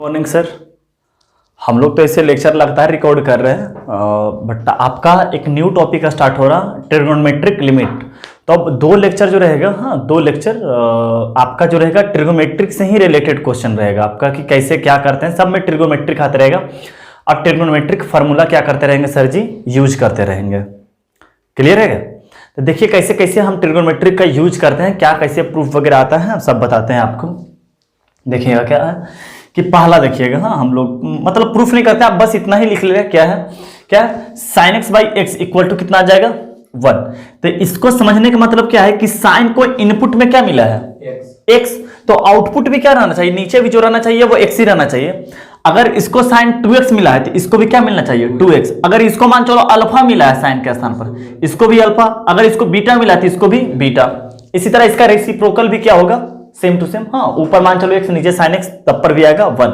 Morning sir. हम लोग तो ऐसे लेक्चर लगता है रिकॉर्ड कर रहे हैं, बट आपका एक न्यू टॉपिक स्टार्ट हो रहा, ट्रिगोनोमेट्रिक लिमिट। तो अब दो लेक्चर जो रहेगा, दो लेक्चर आपका जो रहेगा ट्रिगोनोमेट्रिक से ही रिलेटेड क्वेश्चन रहेगा आपका, कि कैसे क्या करते हैं, सब में ट्रिगोनोमेट्रिक आते रहेगा। अब ट्रिगोनोमेट्रिक फार्मूला क्या करते रहेंगे सर जी, यूज करते रहेंगे। क्लियर है? तो देखिए कैसे कैसे हम ट्रिगोनोमेट्रिक का यूज करते हैं, क्या कैसे प्रूफ वगैरह आता है, सब बताते हैं आपको। देखिएगा क्या है कि पहला देखिएगा, हम लोग मतलब प्रूफ नहीं करते, आप बस इतना ही लिख लेगा। क्या है, क्या sine x by x equal to कितना आ जाएगा 1। तो इसको समझने का मतलब क्या है कि साइन को इनपुट में क्या मिला है x, तो आउटपुट भी क्या रहना चाहिए, नीचे भी जो रहना चाहिए वो x ही रहना चाहिए। अगर इसको साइन 2x मिला है तो इसको भी क्या मिलना चाहिए 2x। अगर इसको मान चलो अल्फा मिला है साइन के स्थान पर, इसको भी अल्फा। अगर इसको बीटा मिला है तो इसको भी बीटा। इसी तरह इसका रेसिप्रोकल भी क्या होगा, सेम टू सेम। ऊपर मान चलो x, नीचे साइन x, तब पर भी आएगा 1।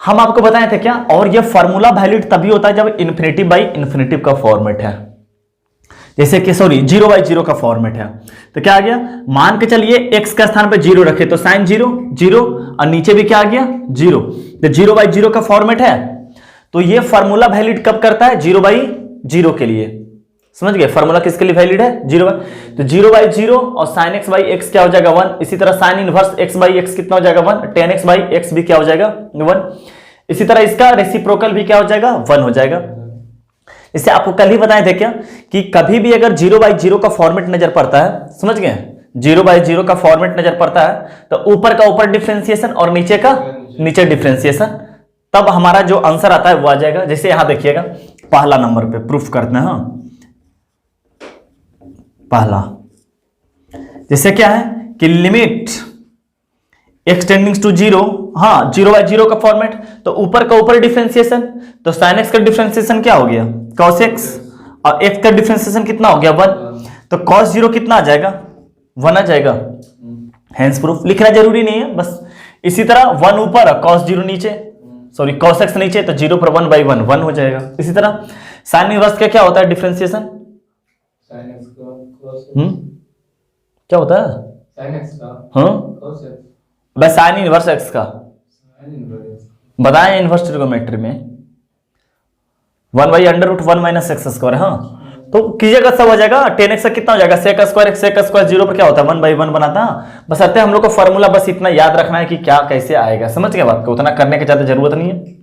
हम आपको बताए थे क्या, और ये फॉर्मूला वैलिड तभी होता है जब इन्फिनिटी बाई इन्फिनिटी का फॉर्मेट है, जैसे कि 0 बाई 0 का फॉर्मेट है। तो क्या आ गया, मान के चलिए x का स्थान पे 0 रखे तो साइन 0 0, और नीचे भी क्या आ गया 0। तो 0 बाई 0 का फॉर्मेट है, तो ये फॉर्मूला वैलिड कब करता है, 0 बाई 0 के लिए। समझ गए, फॉर्मूला किसके लिए वैलिड है, 0 बाई। तो 0 बाई 0 और साइन x बाई x क्या हो जाएगा 1। इसी तरह sign inverse x by x कितना हो जाएगा 1, tan x बाई x भी क्या हो जाएगा 1। इसी तरह इसका रेसिप्रोकल भी क्या हो जाएगा 1 हो जाएगा। इससे आपको कल ही बताए थे क्या कि कभी भी अगर 0 बाई 0 का फॉर्मेट नजर पड़ता है, समझ गए, 0 बाई 0 का फॉर्मेट नजर पड़ता है तो ऊपर का ऊपर डिफरेंशिएशन और नीचे का नीचे डिफरेंशिएशन, तब हमारा जो आंसर आता है वो आ जाएगा। जैसे यहां देखिएगा पहला नंबर पे प्रूफ करते हैं। पहला जैसे क्या है कि limit x tending to 0, 0 by 0 का फॉर्मेट, तो ऊपर का ऊपर डिफरेंशिएशन, तो sin x का डिफरेंशिएशन क्या हो गया cos x, और x का डिफरेंशिएशन कितना हो गया 1, तो cos 0 कितना आ जाएगा 1 आ जाएगा। हेंस प्रूफ लिखना जरूरी नहीं है, बस इसी तरह 1 ऊपर cos 0 नीचे, सॉरी cos x नीचे, तो 0 पर 1 बाई 1 1 हो जाएगा। इसी तरह sin इनवर्स का क्या होता है डिफरेंशिएशन, क्या होता है sin x का cos x, बस साइन इनवर्स x का बताएं इनवर्स ट्रिगोनोमेट्री में 1 by under root 1 minus x square. तो कीजिएगा सब हो जाएगा, tan x का कितना हो जाएगा sec स्क्वायर, sec स्क्वायर 0 पर क्या होता है 1 बाई 1 बनाता है। बस आते हैं हम लोग को फॉर्मूला बस इतना याद रखना है कि क्या कैसे आएगा, समझ गए बात को, उतना करने की ज्यादा जरूरत नहीं है,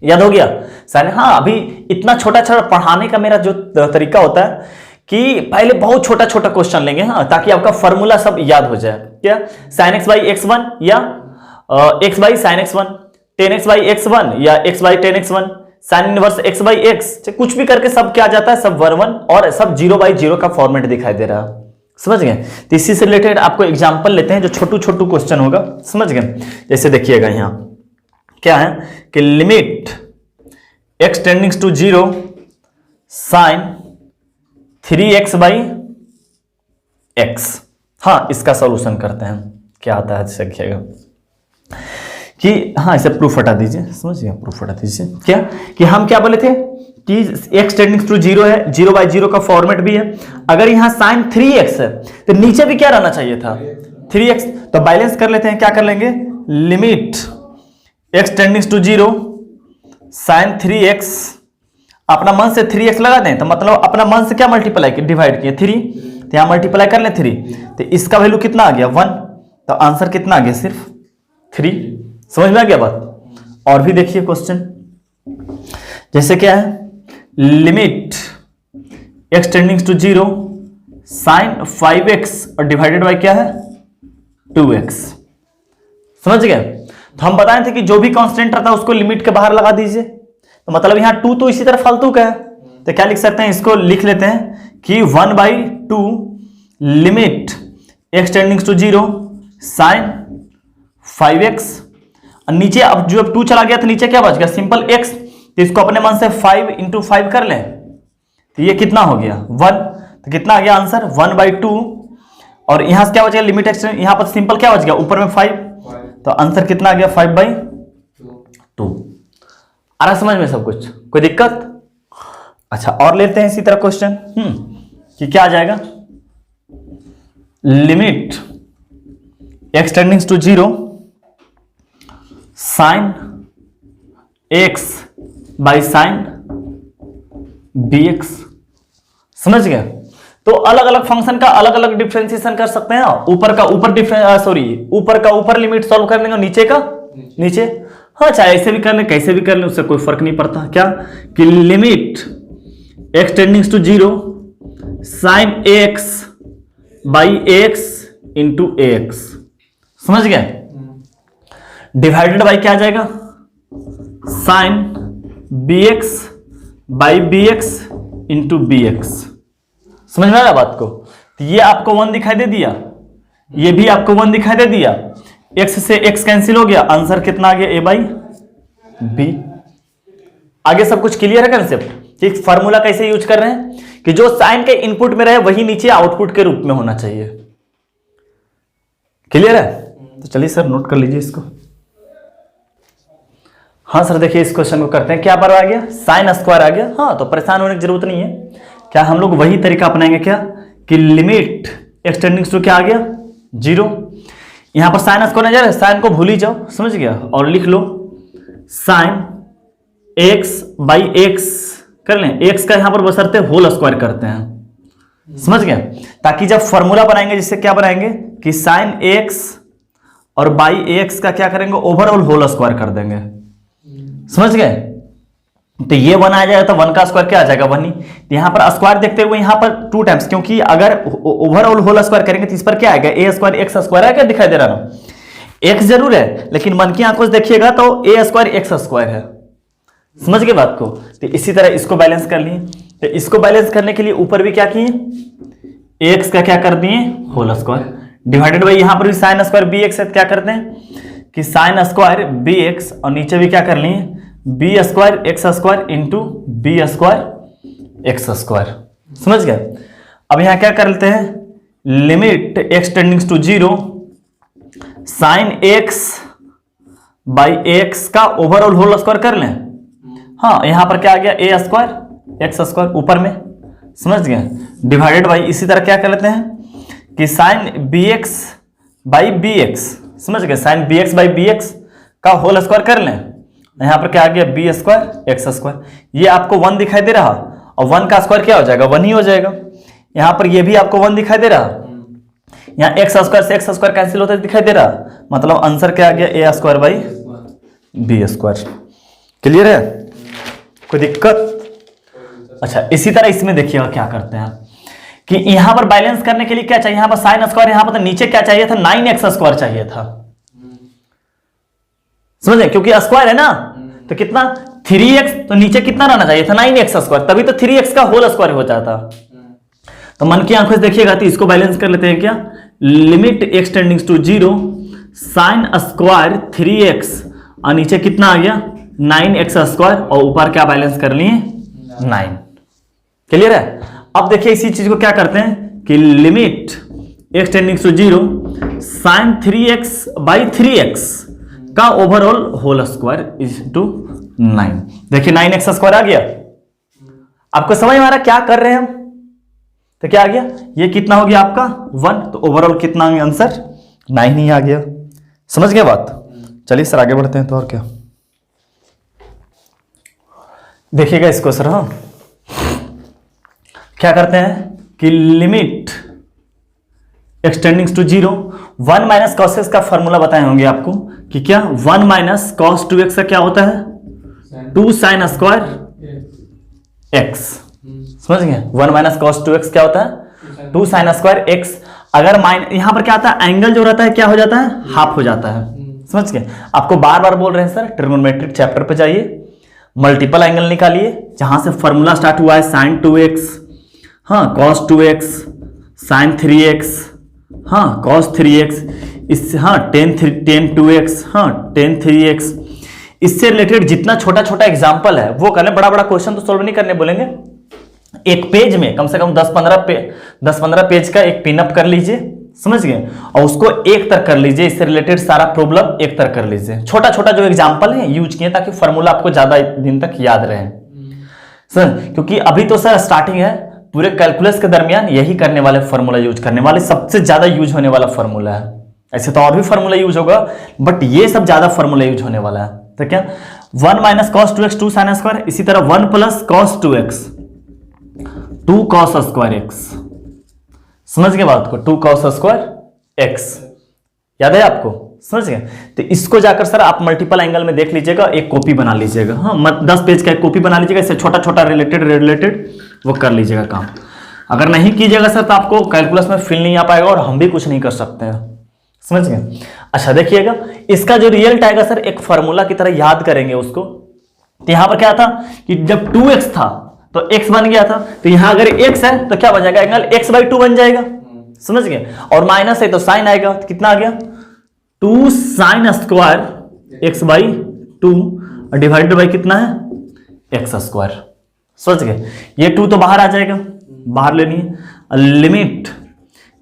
याद हो गया साइन। अभी इतना छोटा छोटा पढ़ाने का मेरा जो तरीका होता है कि पहले बहुत छोटा छोटा क्वेश्चन लेंगे, ताकि आपका फॉर्मूला सब याद हो जाए। क्या sin x बाई x1 या x by sin x1, tan x by x1 या x by tan x1, sin inverse x by x, कुछ भी करके सब क्या आ जाता है, सब 1 1, और सब 0 बाई 0 का फॉर्मेट दिखाई दे रहा है। समझ गए? तो इसी से रिलेटेड आपको एग्जांपल लेते हैं जो छोटू छोटू क्वेश्चन होगा, समझ गए। जैसे देखिएगा यहाँ क्या है कि limit x tending to 0 sin 3x by x। इसका सॉल्यूशन करते हैं, क्या आता है देखिएगा कि इसे प्रूफ हटा दीजिए, समझिए प्रूफ हटा दीजिए। क्या कि हम क्या बोले थे कि x टेंडिंग टू 0 है, 0 बाई 0 का फॉर्मेट भी है। अगर यहां साइन 3x है तो नीचे भी क्या रहना चाहिए था 3x, तो बैलेंस कर लेते हैं। क्या कर लेंगे, limit x tending to 0 sine 3x, अपना मन से 3x लगा दें, तो मतलब अपना मन से क्या मल्टीप्लाई किया, डिवाइड किया 3, तो यहां मल्टीप्लाई कर लें 3, तो इसका वैल्यू कितना आ गया 1, तो आंसर कितना आ गया सिर्फ 3। समझ में आ गया बात। और भी देखिए क्वेश्चन, जैसे क्या है limit x tending to 0 sine 5x और डिवाइडेड बाय क्या है 2x। समझ गए? तो हम बताए थे कि जो भी कांस्टेंट रहता है उसको लिमिट के बाहर लगा दीजिए, तो मतलब यहाँ 2 तो इसी तरह फालतू का है, तो क्या लिख सकते हैं, इसको लिख लेते हैं कि 1 by 2 limit x tending to 0 sine 5x, और नीचे अब जो 2 चला गया तो नीचे क्या बच गया सिंपल x, तो इसको अपने मन से 5 इंटू 5 कर लें, तो ये कितना हो गया 1, तो कितना आ गया आंसर 1 बाई 2, और यहां से क्या बच गया लिमिट x, यहां पर सिंपल क्या बच गया ऊपर में 5, तो आंसर कितना आ गया 5 बाई 2। आ रहा समझ में सब कुछ, कोई दिक्कत? अच्छा और लेते हैं इसी तरह क्वेश्चन कि क्या आ जाएगा, limit x tending to 0 sine x by sine b x. समझ गए? तो अलग अलग फंक्शन का अलग अलग डिफरेंशिएशन कर सकते हैं। ऊपर का ऊपर ऊपर का ऊपर लिमिट सॉल्व कर लेंगे और नीचे का नीचे। हाँ, चाहे ऐसे भी कर लें कैसे भी कर लें, उससे कोई फर्क नहीं पड़ता। क्या कि limit x tends to 0 sine x by x into x. समझ गए? डिवाइडेड बाई क्या आ जाएगा? Sine b x by b x into b x. समझ में आया बात को? तो ये आपको 1 दिखाई दे दिया, ये भी आपको 1 दिखाई दे दिया, x से x कैंसिल हो गया, आंसर कितना आ गया? a by b. आगे सब कुछ क्लियर है कंसेप्ट? ठीक, फार्मूला कैसे यूज कर रहे हैं कि जो साइन के इनपुट में रहे वही नीचे आउटपुट के रूप में होना चाहिए। क्लियर है? तो चलिए सर नोट कर लीजिए इसको। हाँ सर देखिए इस क्वेश्चन को करते हैं। क्या पर आ गया? साइन स्क्वायर आ गया। हाँ तो परेशान होने की जरूरत नहीं है। क्या हम लोग वही तरीका अपनाएंगे क्या कि लिमिट एक्स टेंडिंग्स टू क्या आ गया? 0। यहां पर साइन स्क्वायर जा रहा है, साइन को भूल ही जाओ, समझ गया, और लिख लो साइन एक्स बाई एक्स कर लें। एक्स का यहां पर बसरते होल स्क्वायर करते हैं। समझ गया? ताकि जब फॉर्मूला बनाएंगे जिससे क्या बनाएंगे कि साइन एक्स और बाई एक्स का क्या करेंगे? ओवरऑल होल स्क्वायर कर देंगे। समझ गए? तो ये 1 आ जाएगा तो 1 का स्क्वायर क्या आ जाएगा? 1 ही। तो यहां पर स्क्वायर देखते हुए यहां पर 2 टाइम्स, क्योंकि अगर ओवरऑल होल स्क्वायर करेंगे तो इस पर क्या आएगा? ए स्क्वायर एक्स स्क्वायर है, क्या दिखाई दे रहा ना? एक्स जरूर है लेकिन मन की आंखों से देखिएगा तो ए स्क्वायर एक्स स्क्वायर है। समझ गए बात को? तो इसी तरह इसको बैलेंस कर लिए। तो इसको बैलेंस करने के लिए ऊपर भी क्या किए? एक्स का क्या कर दिए? होल स्क्वायर डिवाइडेड बाई यहां पर भी साइन स्क्वायर बी एक्स है, क्या करते हैं कि साइन स्क्वायर बी एक्स और नीचे भी क्या कर लिए? B square x square into b square x square. समझ गए? अब यहां क्या कर लेते हैं? Limit x tends to 0 sine x by x का ओवरऑल होल स्क्वायर कर लें। हाँ यहां पर क्या आ गया? ए स्क्वायर एक्स स्क्वायर ऊपर में। समझ गए? डिवाइडेड बाई इसी तरह क्या कर लेते हैं कि sine b x by b x. समझ गए? Sine b x by b x का होल स्क्वायर कर लें। यहां पर क्या आ गया? B square x square. ये आपको 1 दिखाई दे रहा और 1 का स्क्वायर क्या हो जाएगा? 1 ही हो जाएगा। यहां पर ये भी आपको 1 दिखाई दे रहा, यहां एक्स स्क्वायर से एक्स स्क्वायर कैंसिल होता दिखाई दे रहा, मतलब आंसर क्या आ गया? A square by b square. Clear है? कोई दिक्कत? अच्छा इसी तरह इसमें देखिएगा क्या करते हैं कि यहां पर बैलेंस करने के लिए क्या चाहिए? यहां पर साइन स्क्वायर, यहां पर तो नीचे क्या चाहिए था? 9x स्क्वायर चाहिए था। समझे? क्योंकि स्क्वायर है ना, तो कितना? 3x, तो नीचे कितना रहना चाहिए था? 9x स्क्वायर, तभी तो 3x का होल स्क्वायर हो जाता। तो मन की आंखों से देखिएगा तो इसको बैलेंस कर लेते हैं। क्या? Limit x tends to 0 sine square 3x और नीचे कितना आ गया? 9x स्क्वायर और ऊपर क्या बैलेंस कर लिए? 9। क्लियर है? अब देखिए इसी चीज को क्या करते हैं कि limit x tends to 0 sine 3x by 3x का overall whole square is to 9। देखिए 9x स्क्वायर आ गया। आपको समझ में आ रहा क्या कर रहे हैं हम? तो क्या आ गया? ये कितना हो गया आपका? 1। तो ओवरऑल कितना आंसर? 9 ही आ गया। समझ गए बात? चलिए सर आगे बढ़ते हैं। तो और क्या देखिएगा इसको सर। हाँ क्या करते हैं कि limit x tends to 0 1 minus cos x का फॉर्मूला बताए होंगे आपको कि क्या 1 माइनस कॉस 2x का क्या होता है? 2 साइन स्क्वायर एक्स। समझ गए? 1 माइनस कॉस 2x क्या होता है? 2 साइन स्क्वायर एक्स। अगर यहां पर क्या आता है? एंगल जो रहता है क्या हो जाता है? हाफ हो जाता है। समझ गए? आपको बार बार बोल रहे हैं सर ट्रिग्नोमेट्रिक चैप्टर पे जाइए, मल्टीपल एंगल निकालिए, जहां से फॉर्मूला स्टार्ट हुआ है साइन 2x, हाँ कॉस 2x, साइन 3x, हाँ कॉस 3x, इससे हाँ टेन 2x, हाँ टेन 3x। इससे रिलेटेड जितना छोटा छोटा एग्जाम्पल है वो कर लें। बड़ा बड़ा क्वेश्चन तो सॉल्व नहीं करने बोलेंगे। एक पेज में कम से कम 10-15 पेज का एक पिनअप कर लीजिए। समझ गए? और उसको एक तक कर लीजिए। इससे रिलेटेड सारा प्रॉब्लम एक तक कर लीजिए। छोटा छोटा जो एग्जाम्पल है यूज किए ताकि फॉर्मूला आपको ज्यादा दिन तक याद रहे सर, क्योंकि अभी तो सर स्टार्टिंग है। पूरे कैलकुलस के दरमियान यही करने वाले फॉर्मूला यूज करने वाले, सबसे ज्यादा यूज होने वाला फॉर्मूला है। ऐसे तो और भी फॉर्मूला यूज होगा बट ये सब ज्यादा फॉर्मूला यूज होने वाला है। तो क्या 1 minus cos 2x 2 sine square, इसी तरह 1 plus cos 2x 2 cos square x। समझ गए बात को, 2 कॉस स्क्वायर x, याद है आपको, समझ गए। तो इसको जाकर सर आप मल्टीपल एंगल में देख लीजिएगा, एक कॉपी बना लीजिएगा, हाँ 10 पेज का एक कॉपी बना लीजिएगा, इससे छोटा छोटा रिलेटेड वो कर लीजिएगा काम। अगर नहीं कीजिएगा सर तो आपको कैलकुलस में फील नहीं आ पाएगा और हम भी कुछ नहीं कर सकते हैं, समझ गए। अच्छा देखिएगा, इसका जो रिजल्ट आएगा सर एक फार्मूला की तरह याद करेंगे उसको। तो यहां पर क्या था कि जब 2x था तो x बन गया था, तो यहां अगर x है तो क्या बन जाएगा, एंगल x/2 बन जाएगा, समझ गए। और माइनस है तो साइन आएगा, तो कितना आ गया 2 sine square x/2 divided by कितना है x स्क्वायर, समझ गए। ये 2 तो बाहर आ जाएगा, बाहर लेनी है, लिमिट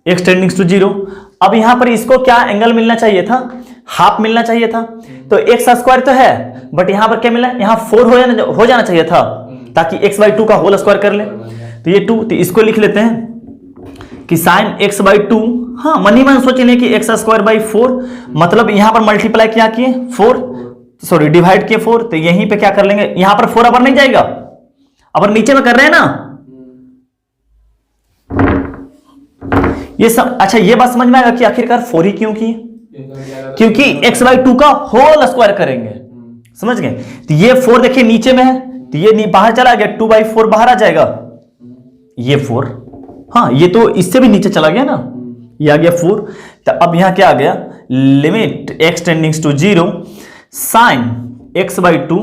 x टेंडिंग्स टू 0। अब यहां पर इसको क्या एंगल मिलना चाहिए था, हाफ मिलना चाहिए था, तो x स्क्वायर तो है बट यहां पर क्या मिला, यहां 4 हो जाना चाहिए था ताकि x/2 का होल स्क्वायर कर ले। तो ये 2, तो इसको लिख लेते हैं कि साइन x/2, हाँ मन ही मन सोचेंगे कि x²/4, मतलब यहां पर मल्टीप्लाई क्या किए 4, सॉरी डिवाइड किए 4, तो यहीं पे क्या कर लेंगे, यहां पर 4 अपर नहीं जाएगा, अपर नीचे में कर रहे हैं ना ये सब। अच्छा ये बात समझ में आएगा कि आखिरकार 4 ही क्यों किए, क्योंकि x/2 का होल स्क्वायर करेंगे, समझ गए। तो ये 4 देखिए नीचे में है, तो ये बाहर चला गया, 2/4 बाहर आ जाएगा, ये 4, हाँ ये तो इससे भी नीचे चला गया ना, ये आ गया 4। तो अब यहां क्या आ गया, limit x tends to 0 sine x/2,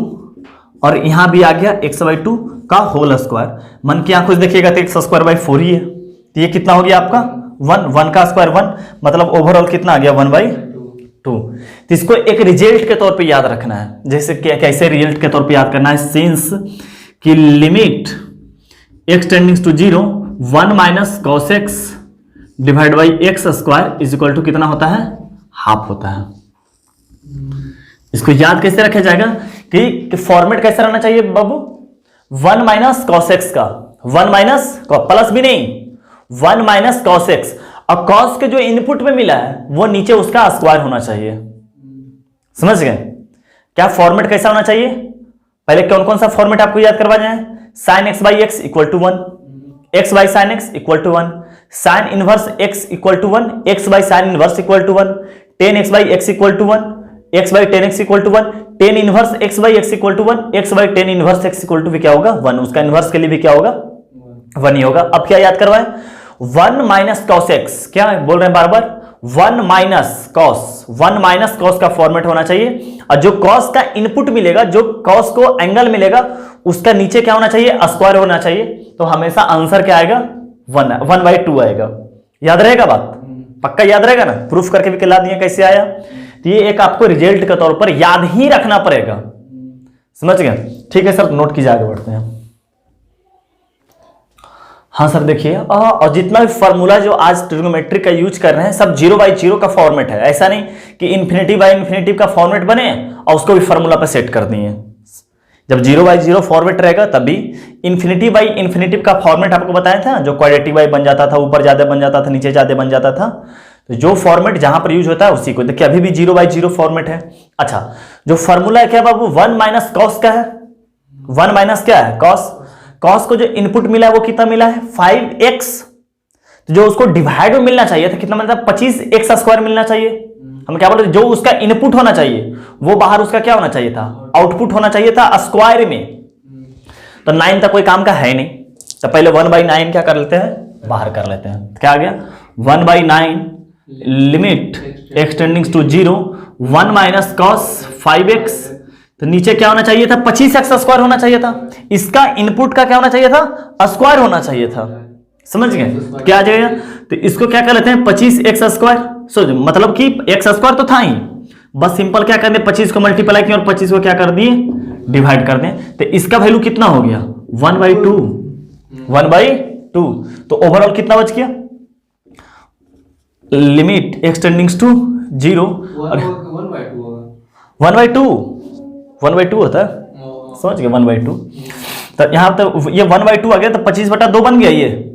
और यहां भी आ गया x/2 का होल स्क्वायर। मन की आंखों से देखिएगा तो x²/4 ही है, तो ये कितना हो गया आपका 1 का स्क्वायर 1, मतलब ओवरऑल कितना आ गया 1/2। तो इसको एक रिजल्ट के तौर पे याद रखना है, जैसे कैसे रिजल्ट के तौर पे याद करना है, सिंस की limit x tends to 0 1 minus cos x divide by x square is equal to कितना होता है, हाफ होता है। इसको याद कैसे रखा जाएगा कि फॉर्मेट कैसे रहना चाहिए बाबू, 1 माइनस कॉस x का 1 माइनस प्लस भी नहीं 1 माइनस कॉस x, और कॉस के जो इनपुट में मिला है वो नीचे उसका स्क्वायर होना चाहिए, समझ गए। क्या फॉर्मेट कैसा होना चाहिए, पहले कौन कौन सा फॉर्मेट आपको याद करवा जाए, sine x/x equal to 1, x by sine x equal to 1, sine inverse x equal to 1, x by sine inverse equal to 1, tan x by x equal to 1, x by tan x equal to 1, tan inverse x by x equal to 1, x by tan inverse x equal to भी क्या होगा 1, उसका inverse के लिए भी क्या होगा 1 ही होगा। अब क्या याद करवाए, 1 माइनस कॉस x, क्या बोल रहे हैं बार बार 1 माइनस कॉस का फॉर्मेट होना चाहिए, और जो कॉस का इनपुट मिलेगा, जो कॉस को एंगल मिलेगा उसका नीचे क्या होना चाहिए, स्क्वायर होना चाहिए। तो हमेशा आंसर क्या आएगा 1/2 आएगा, याद रहेगा बात, पक्का याद रहेगा ना, प्रूफ करके भी खिला दिए कैसे आया। तो ये एक आपको रिजल्ट के तौर पर याद ही रखना पड़ेगा, समझ गए। ठीक है सर, नोट कीजिए, आगे बढ़ते हैं। हाँ सर देखिए, और जितना भी फॉर्मूला जो आज ट्रिग्नोमेट्री का यूज कर रहे हैं सब 0/0 का फॉर्मेट है, ऐसा नहीं कि इन्फिनिटी बाई इन्फिनिटी का फॉर्मेट बने और उसको भी फॉर्मूला पे सेट कर दिए। जब 0/0 फॉर्मेट रहेगा तभी इन्फिनिटी बाई इन्फिनिटी का फॉर्मेट आपको बताया था, जो क्वाड्रेटिक बाई बन जाता था, ऊपर ज्यादा बन जाता था, नीचे ज्यादा बन जाता था। तो जो फॉर्मेट जहां पर यूज होता है उसी को देखिए, अभी भी 0/0 फॉर्मेट है। अच्छा, जो फॉर्मूला है क्या बाबू, 1 माइनस कॉस का है, 1 माइनस क्या है कॉस, कॉस को जो इनपुट मिला है वो कितना मिला है 5x, तो जो उसको डिवाइड में मिलना चाहिए था कितना मिलता है 25x² मिलना चाहिए। हम क्या बोलते हैं, जो उसका इनपुट होना चाहिए वो बाहर उसका क्या होना चाहिए था, आउटपुट होना चाहिए था स्क्वायर में। तो 9 तक कोई काम का है नहीं, तो पहले 1/9 क्या कर लेते हैं, बाहर कर लेते हैं। क्या आ गया 1/9 limit x tends to 0 1 minus cos 5x, तो नीचे क्या होना चाहिए था 25x² होना चाहिए था, इसका इनपुट का क्या होना चाहिए था स्क्वायर होना चाहिए था, समझ गए। तो क्या आ जाएगा, तो इसको क्या कर लेते हैं 25x², सो मतलब कि x² तो था ही, बस सिंपल क्या कर दे 25 को मल्टीप्लाई किया और 25 को क्या कर दिए डिवाइड कर दें, तो इसका वैल्यू कितना हो गया 1/2। तो ओवरऑल कितना बच गया, लिमिट x टेंडिंग्स टू 0 और 1/2 होता है, समझ गए 1/2। तो यहां तो ये 1/2 आ गया, तो 25/2 बन गया ये।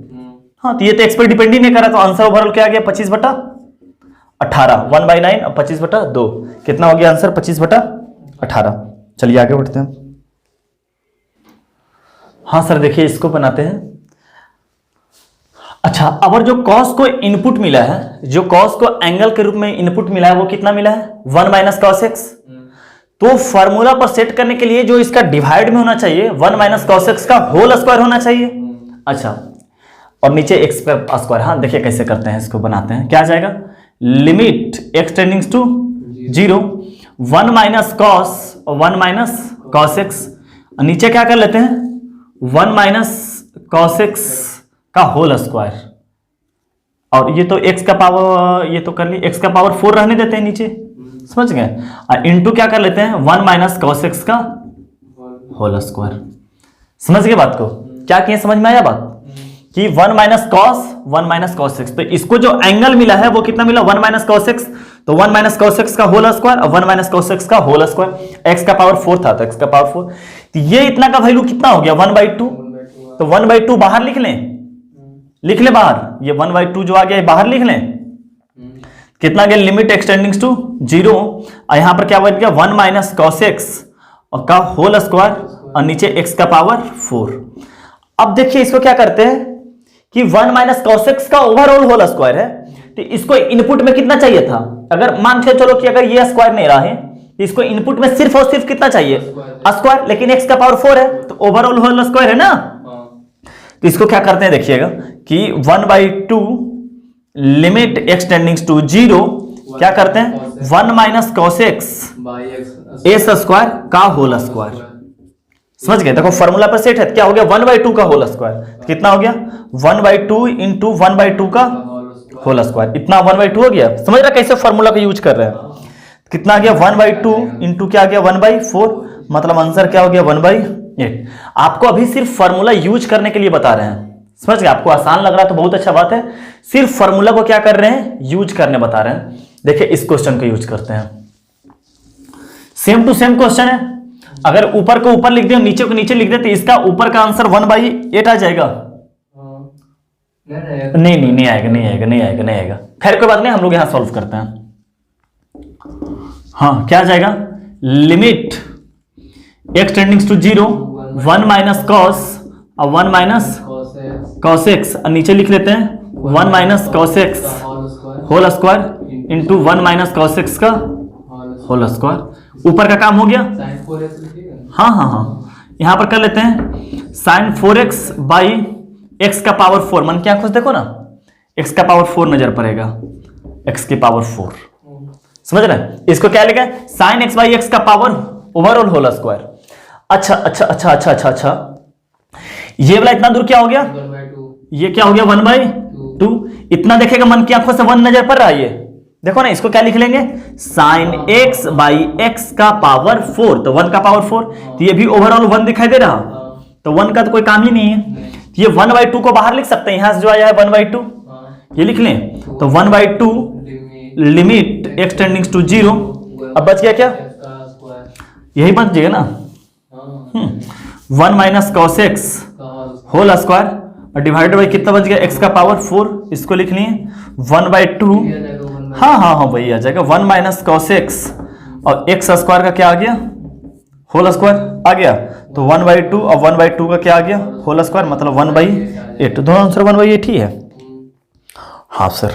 हाँ, तो ये तो एक्स पे डिपेंड ही नहीं करा, तो आंसर ओवरऑल क्या आ गया 25/18, 1/9 और 25/2 कितना हो गया आंसर 25/18। चलिए आगे बढ़ते हैं। हाँ सर देखिए इसको बनाते हैं। अच्छा, अब जो कॉस को इनपुट मिला है, जो कॉस को एंगल के रूप में इनपुट मिला है वो कितना मिला है 1 माइनस कॉस एक्स। तो फॉर्मूला पर सेट करने के लिए जो इसका डिवाइड में होना चाहिए 1 माइनस कॉस एक्स का होल स्क्वायर होना चाहिए। अच्छा, और नीचे एक्स का स्क्वायर। हाँ देखिए कैसे करते हैं, इसको बनाते हैं। क्या आ जाएगा, limit x tends to 0 1 minus cos x, नीचे क्या कर लेते हैं 1 माइनस कॉस एक्स का होल स्क्वायर, और ये तो x का पावर, ये तो कर ली x का पावर 4 रहने देते हैं नीचे, समझ गए। और इनटू क्या कर लेते हैं 1 माइनस कॉस एक्स का होल स्क्वायर। समझ गए बात को, क्या किए, समझ में आया बात कि 1 माइनस कॉस एक्स। तो इसको जो एंगल मिला है वो कितना मिला 1 माइनस कॉस एक्स, तो 1 माइनस कॉस एक्स का होल स्क्वायर और 1 माइनस कॉस एक्स का होल स्क्वायर। x का पावर 4 था तो x का पावर 4, तो ये इतना का वैल्यू कितना हो गया 1/2। तो 1/2 बाहर लिख लें, बाहर, ये 1/2 जो आ गया बाहर लिख लें। कितना गया, लिमिट एक्सटेंडिंग्स टू 0, और यहां पर क्या बन गया 1 माइनस कॉस एक्स और का होल स्क्वायर और नीचे x का पावर 4। अब देखिए इसको क्या करते हैं कि 1 माइनस कॉस एक्स का ओवरऑल होल स्क्वायर है, तो इसको इनपुट में कितना चाहिए था, अगर मान के चलो कि अगर ये स्क्वायर नहीं रहा है तो इसको इनपुट में सिर्फ और सिर्फ कितना चाहिए स्क्वायर, लेकिन x का पावर 4 है तो ओवरऑल होल स्क्वायर है ना। तो इसको क्या करते हैं देखिए कि 1/2 लिमिट एक्स टेंडिंग्स टू 0 क्या करते हैं 1 minus cos x S square का होल स्क्वायर। समझ गए, देखो फॉर्मूला पर सेट है, क्या हो गया 1/2 का होल स्क्वायर, कितना हो गया 1/2 इंटू 1/2 का होल स्क्वायर, इतना 1/2 हो गया। समझ रहा कैसे फॉर्मूला का यूज कर रहे हैं, कितना आ गया 1/2 इंटू क्या आ गया 1/4, मतलब आंसर क्या हो गया 1/8। आपको अभी सिर्फ फॉर्मूला यूज करने के लिए बता रहे हैं, समझ गए। आपको आसान लग रहा है तो बहुत अच्छा बात है, सिर्फ फॉर्मूला को क्या कर रहे हैं यूज करने बता रहे हैं। देखिए इस क्वेश्चन को यूज करते हैं, सेम टू सेम क्वेश्चन है। अगर ऊपर को ऊपर लिख दे नीचे को नीचे लिख दे तो इसका ऊपर का आंसर 1/8 आ जाएगा। नहीं आएगा। खैर कोई बात नहीं, हम लोग यहां सॉल्व करते हैं। हाँ क्या आ जाएगा, limit x tends to 0 1 minus cos और 1 माइनस कॉस एक्स, नीचे लिख लेते हैं 1 minus cos x whole square into 1 minus cos x का होल स्क्वायर। ऊपर का काम हो गया, हाँ यहां पर कर लेते हैं साइन 4x बाई एक्स का पावर 4। मन की आंखों से देखो ना, x का पावर 4 नजर पड़ेगा, x की पावर 4, समझ रहे। इसको क्या लिखा है साइन x बाई एक्स का पावर ओवरऑल होल स्क्वायर। अच्छा, ये वाला इतना दूर क्या हो गया, ये क्या हो गया 1/2। इतना देखेगा मन की आंखों से 1 नजर पड़ रहा है, ये देखो ना, इसको क्या लिख लेंगे साइन x बाई एक्स का पावर 4, तो 1 का पावर 4, तो ये भी ओवरऑल 1 दिखाई दे रहा, तो 1 का तो कोई काम ही नहीं है। ये 1/2 को बाहर लिख सकते हैं, यहां से जो आया है 1/2 ये लिख लें, तो 1/2 लिमिट एक्स टेंडिंग्स टू 0। अब बच गया क्या, यही बच जाएगा ना 1 minus cos x whole square और डिवाइडेड बाई कितना बच गया x का पावर 4, इसको लिख लिए 1/2। हाँ वही आ जाएगा 1 माइनस कॉस एक्स और x स्क्वायर का क्या आ गया होल स्क्वायर आ गया, तो 1/2 और 1/2 का क्या आ गया होल स्क्वायर, मतलब 1/8। दोनों आंसर 1/8 ही है। हाँ सर,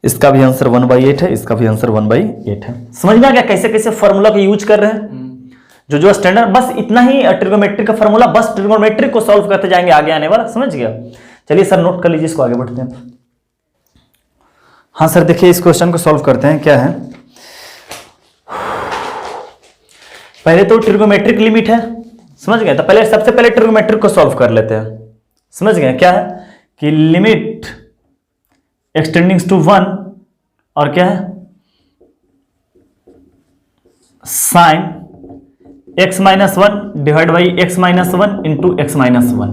इसका भी आंसर 1/8 है, इसका भी आंसर 1/8 है। समझ में आ गया कैसे कैसे फॉर्मूला को यूज कर रहे हैं, जो स्टैंडर्ड, बस इतना ही ट्रिगोनोमेट्रिक का फॉर्मूला, बस ट्रिगोनोमेट्रिक को सॉल्व करते जाएंगे आगे आने वाला, समझ गया। चलिए सर नोट कर लीजिए, इसको आगे बढ़ते हैं। हाँ सर देखिए इस क्वेश्चन को सॉल्व करते हैं। क्या है, पहले तो ट्रिगोनोमेट्रिक लिमिट है, समझ गए, तो पहले सबसे पहले ट्रिगोनोमेट्रिक को सॉल्व कर लेते हैं। समझ गए क्या है कि लिमिट एक्सटेंडिंग्स टू 1 और क्या है sine x minus 1 divide by x minus 1 into x minus 1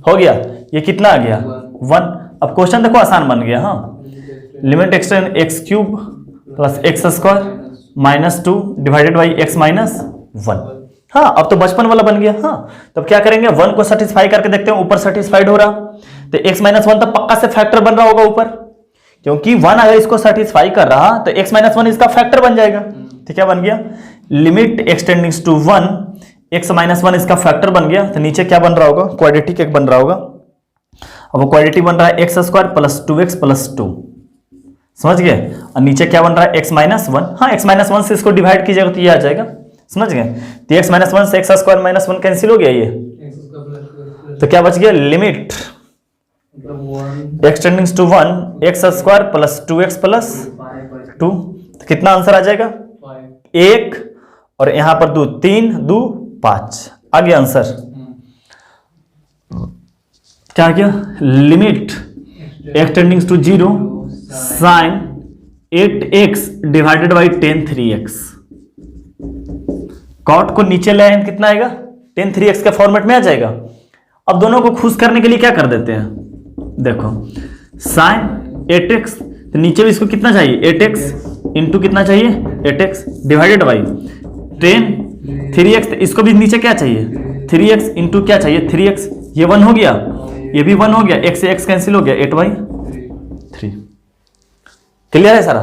हो गया। ये कितना आ गया 1। अब क्वेश्चन देखो आसान बन गया। हाँ, limit extend x cube plus x square minus 2 divided by x minus 1। हाँ अब तो बचपन वाला बन गया। हाँ तब क्या करेंगे 1 को सेटिस्फाई करके देखते हैं, ऊपर सेटिस्फाइड हो रहा, तो x माइनस 1 तो पक्का से फैक्टर बन रहा होगा ऊपर, क्योंकि 1 अगर इसको सेटिस्फाई कर रहा तो x माइनस 1 इसका फैक्टर बन जाएगा। तो क्या बन गया, limit x tends to 1, x minus 1 इसका फैक्टर बन गया, तो नीचे क्या बन रहा होगा, क्वाड्रेटिक एक बन रहा होगा। अब वो क्वाड्रेटिक बन रहा है x square plus 2x plus 2, समझ गए। और नीचे क्या बन रहा है एक्स माइनस 1, हाँ एक्स माइनस 1 से इसको डिवाइड कीजिएगा तो ये आ जाएगा, समझ गए। तो एक्स माइनस 1 से एक्स स्क्वायर माइनस 1 कैंसिल हो गया ये, तो क्या बच गया, limit x tends to 1 x square plus 2x plus 2, तो कितना आंसर आ जाएगा, 1 और यहां पर 2, 3 2 5 आ गया आंसर। क्या आ गया, limit x tends to 0 sine 8x divided by ten 3x। Cot को नीचे ले आए कितना आएगा, टेन 3x के फॉर्मेट में आ जाएगा। अब दोनों को खुश करने के लिए क्या कर देते हैं, देखो साइन 8x, तो नीचे भी इसको कितना चाहिए 8x इंटू कितना चाहिए 8x divided by ten 3x, तो इसको भी नीचे क्या चाहिए 3x इंटू क्या चाहिए 3x, ये 1 हो गया, ये भी 1 हो गया, x से x कैंसिल हो गया 8/3। क्लियर है सारा।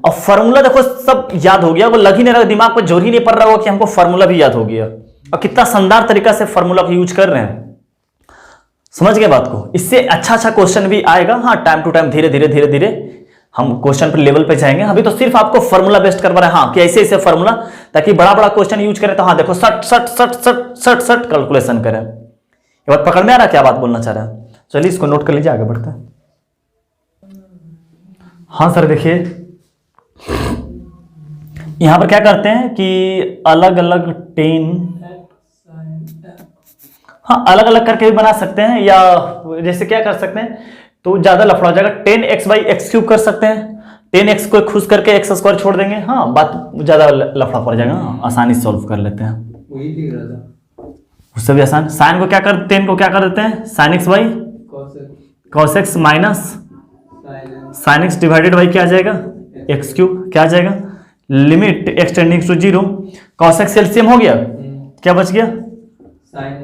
और फॉर्मूला देखो सब याद हो गया, वो लग ही नहीं रहा, दिमाग पर जोर ही नहीं पड़ रहा होगा कि हमको फॉर्मूला भी याद हो गया, और कितना शानदार तरीका से फॉर्मूला को यूज कर रहे हैं, समझ गए बात को। इससे अच्छा क्वेश्चन भी आएगा, हाँ टाइम टू टाइम धीरे धीरे धीरे धीरे हम क्वेश्चन पर लेवल पे जाएंगे। अभी तो सिर्फ आपको फॉर्मूला बेस्ट करवा रहे हैं, हाँ कि ऐसे ऐसे फॉर्मूला, ताकि बड़ा बड़ा क्वेश्चन यूज करें तो हाँ देखो सट सट सट सट सट सट कैलकुलेशन करें। ये बात पकड़ में आ रहा है, क्या बात बोलना चाह रहा है, चलिए इसको नोट कर लीजिए, आगे बढ़ते हैं। हाँ सर देखिए यहां पर क्या करते हैं कि अलग अलग 10, हाँ अलग अलग करके भी बना सकते हैं, या जैसे क्या कर सकते हैं तो ज्यादा लफड़ा हो जाएगा, 10x बाई एक्स क्यूब कर सकते हैं, 10x को खुश करके एक्स स्क्वायर छोड़ देंगे, हाँ बात ज्यादा लफड़ा पड़ जाएगा, हाँ आसानी से सॉल्व कर लेते हैं, वही दिख रहा था उससे भी आसान। साइन को क्या कर, 10 को क्या कर देते हैं sine x by cos x minus sine x divided by क्या आ जाएगा एक्स क्यूब, क्या आ जाएगा, limit x tends to 0 cos x LCM हो गया, क्या बच गया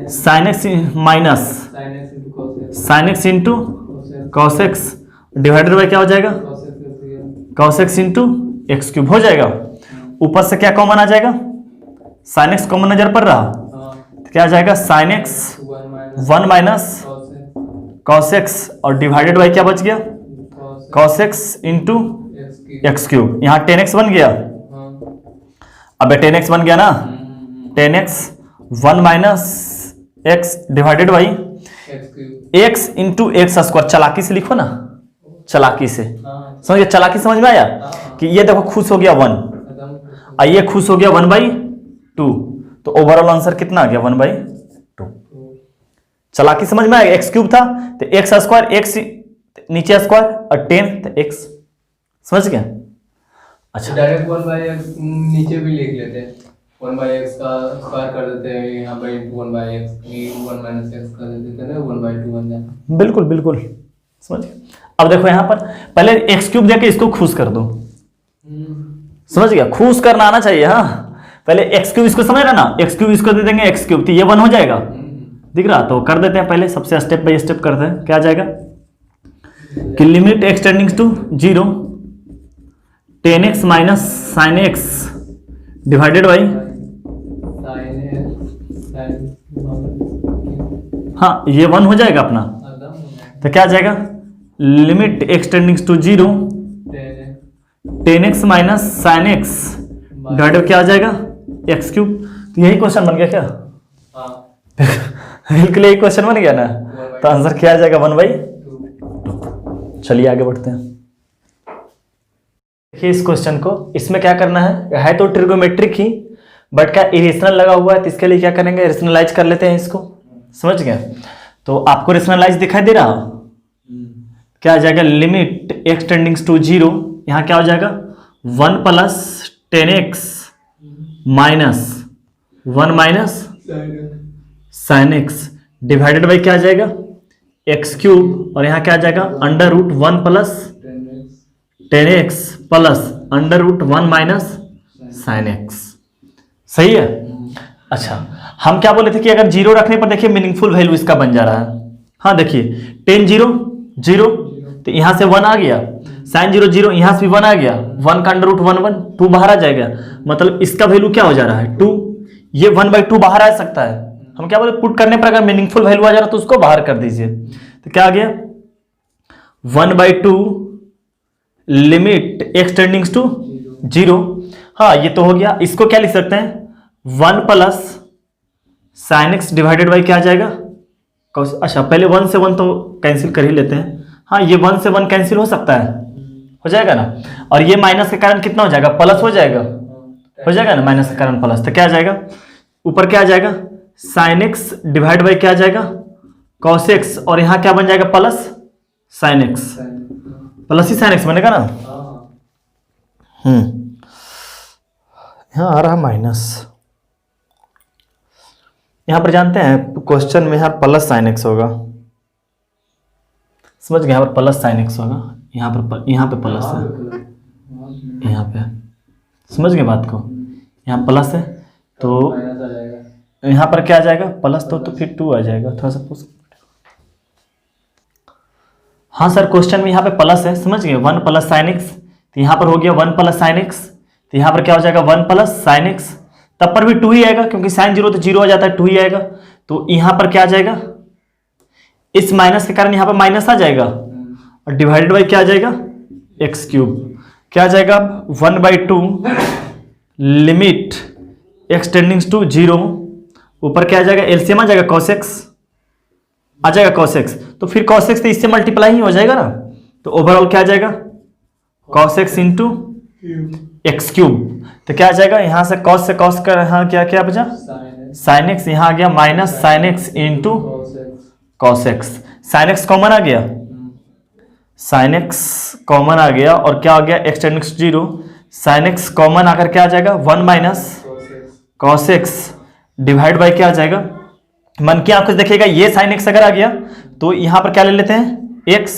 sine x minus sine x into cos x divided by क्या हो जाएगा cos x into x cube हो जाएगा। ऊपर से क्या कॉमन आ जाएगा, साइन एक्स कॉमन नजर पड़ रहा, तो क्या आ जाएगा sine x 1 minus cos x और डिवाइडेड बाई क्या बच गया cos x into x cube, यहाँ 10x बन गया, अब 10x बन गया ना, 10x 1 minus x divided by x into x square, चालाकी से लिखो ना, चालाकी से समझ, चालाकी समझ में आया कि ये देखो खुश हो गया 1 और ये खुश हो गया 1/2, तो ओवरऑल आंसर कितना आ गया 1/2। चालाकी समझ में आया, एक्स क्यूब था तो एक्स स्क्वायर, एक्स नीचे स्क्वायर और 10 तो x, समझ गया। अच्छा डायरेक्ट 1/x नीचे भी लिख लेते हैं, 1/x का स्क्वायर कर देते हैं यहाँ पे 1/x, 1 माइनस x कर देते हैं ना, 1/2 बन जाता है। बिल्कुल बिल्कुल समझ गया। अब देखो यहाँ पर पहले एक्स क्यूब देके इसको खुश कर दो, समझ गया, खुश करना आना चाहिए, हाँ पहले एक्स क्यूब इसको समझ रहा ना, एक्स क्यूब इसको दे देंगे एक्स क्यूब, तो ये 1 हो जाएगा, दिख रहा, तो कर देते हैं पहले सबसे स्टेप बाय स्टेप करते हैं, क्या आ जाएगा कि limit x tends to 0 10x minus sine x divided by, हाँ ये 1 हो जाएगा अपना, तो क्या आ जाएगा limit x tends to 0 10x minus sine x divided क्या आ जाएगा एक्स क्यूब, तो यही क्वेश्चन बन गया क्या, बिल्कुल यही क्वेश्चन बन गया ना, तो आंसर क्या आ जाएगा 1/2। चलिए आगे बढ़ते हैं। देखिए इस क्वेश्चन को, इसमें क्या करना है तो ट्रिगोमेट्रिक ही, बट क्या इरेशनल लगा हुआ है, तो इसके लिए क्या करेंगे रेशनलाइज कर लेते हैं इसको, समझ गए। तो आपको रेशनलाइज दिखाई दे रहा, क्या आ जाएगा लिमिट एक्स टेंडिंग्स टू 0, यहाँ क्या हो जाएगा 1 plus 10x minus 1 minus sine x divided by क्या आ जाएगा एक्स क्यूब, और यहाँ क्या आ जाएगा under root 1 plus 10x plus under root 1 minus sine x, सही है। अच्छा हम क्या बोले थे कि अगर 0 रखने पर देखिए मीनिंगफुल वैल्यू इसका बन जा रहा है, हाँ देखिए 10 0 0, तो यहां से 1 आ गया, साइन 0 0, यहां से भी 1 आ गया, 1 का अंडर रूट 1 1, 2 बाहर आ जाएगा, मतलब इसका वैल्यू क्या हो जा रहा है 2, ये 1/2 बाहर आ सकता है। हम क्या बोले, पुट करने पर अगर मीनिंगफुल वैल्यू आ जा रहा है तो उसको बाहर कर दीजिए। तो क्या आ गया 1/2 लिमिट x टेंडिंग्स टू 0। हाँ ये तो हो गया। इसको क्या लिख सकते हैं 1 plus sign x divided by क्या आ जाएगा अच्छा पहले 1 से 1 तो कैंसिल कर ही लेते हैं। हाँ ये 1 से 1 कैंसिल हो सकता है, हो जाएगा ना, और ये माइनस के कारण कितना हो जाएगा प्लस हो जाएगा, हो जाएगा ना, माइनस के कारण प्लस। तो क्या आ जाएगा ऊपर क्या आ जाएगा साइन एक्स डिवाइड बाई क्या आ जाएगा कॉस एक्स, और यहाँ क्या बन जाएगा प्लस साइन एक्स, प्लस ही साइन एक्स बनेगा ना। यहाँ आ रहा माइनस, यहाँ पर जानते हैं क्वेश्चन में यहाँ प्लस साइन एक्स होगा, समझ गए, यहाँ पर प्लस साइन एक्स होगा, यहाँ पे प्लस है, यहाँ पे समझ गए बात को, यहाँ प्लस है तो यहाँ पर क्या आ जाएगा प्लस, तो फिर 2 आ जाएगा, थोड़ा सा पूछ। हाँ सर क्वेश्चन में यहाँ पे प्लस है, समझ गए, 1 प्लस साइन एक्स, तो यहाँ पर हो गया 1 प्लस साइन एक्स, तो यहाँ पर क्या हो जाएगा 1 प्लस साइन एक्स, तब पर भी 2 ही आएगा क्योंकि साइन 0 तो 0 आ जाता है, 2 ही आएगा। तो यहाँ पर क्या आ जाएगा इस माइनस के कारण यहाँ पर माइनस आ जाएगा, और डिवाइडेड बाई क्या आ जाएगा एक्स क्यूब, क्या आ जाएगा 1/2 लिमिट एक्स टेंडिंग्स टू 0, ऊपर क्या आ जाएगा एलसीएम आ जाएगा cos x, आ जाएगा cos x, तो फिर cos x तो इससे मल्टीप्लाई ही हो जाएगा ना, तो ओवरऑल क्या आ जाएगा cos x into x cube. तो क्या आ जाएगा यहाँ से cos का यहाँ क्या क्या बचा साइन एक्स, यहाँ आ गया minus sine x into cos x, sine x common आ गया, साइन एक्स कॉमन आ गया, और क्या आ गया x tends to 0, sine x common आकर क्या आ जाएगा 1 minus cos x divide by क्या आ जाएगा, मन की आंखों से देखिएगा ये साइन एक्स अगर आ गया तो यहाँ पर क्या ले लेते हैं x,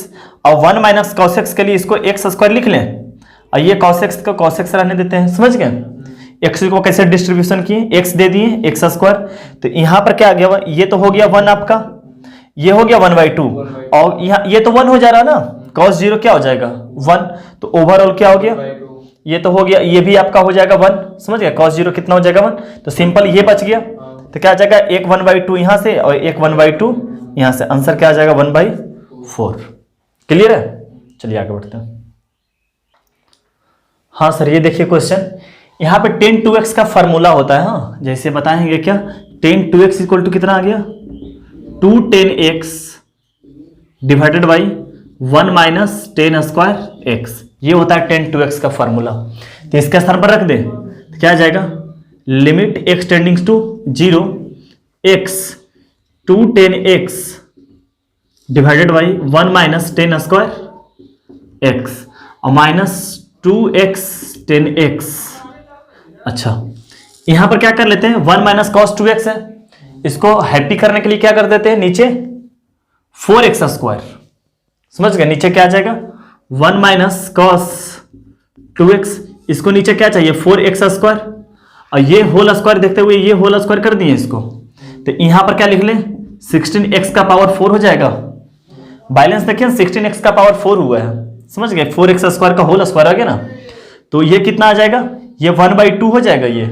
और 1 माइनस cos x के लिए इसको एक्स स्क्वायर लिख लें, और ये cos x को cos x रहने देते हैं, समझ गए। x को कैसे डिस्ट्रीब्यूशन किए, x दे दिए एक्स स्क्वायर, तो यहाँ पर क्या आ गया ये तो हो गया 1 आपका, ये हो गया 1/2, और यहाँ ये तो 1 हो जा रहा है ना, cos 0 क्या हो जाएगा 1, तो ओवरऑल क्या हो गया ये तो हो गया, ये भी आपका हो जाएगा 1, समझ गया, cos 0 कितना हो जाएगा 1, तो सिंपल ये बच गया। तो क्या आ जाएगा एक 1/2 यहाँ से और एक 1/2 यहाँ से, आंसर क्या आ जाएगा 1/4। क्लियर है, चलिए आगे बढ़ते हैं। हाँ सर ये देखिए क्वेश्चन, यहाँ पे tan 2x का फार्मूला होता है, हाँ जैसे बताएंगे क्या tan 2x इक्वल टू कितना आ गया 2 tan x divided by 1 minus tan square x, ये होता है tan 2x का फार्मूला। तो इसके स्थान पर रख दे तो क्या आ जाएगा limit x tends to 0 x 2 tan x divided by 1 minus tan square x और माइनस 2x tan x। अच्छा यहां पर क्या कर लेते हैं 1 माइनस cos 2x है, इसको हैप्पी करने के लिए क्या कर देते हैं नीचे 4x स्क्वायर, समझ गए, नीचे क्या आ जाएगा 1 माइनस cos 2x, इसको नीचे क्या चाहिए 4x स्क्वायर, और ये होल स्क्वायर देखते हुए ये होल स्क्वायर कर दिए इसको, तो यहां पर क्या लिख लें 16x का पावर 4 हो जाएगा, बैलेंस देखिए 16x का पावर 4 हुआ है, समझ गए, 4x स्क्वायर का होल स्क्वायर आ गया ना, तो ये कितना आ जाएगा ये 1/2 हो जाएगा, ये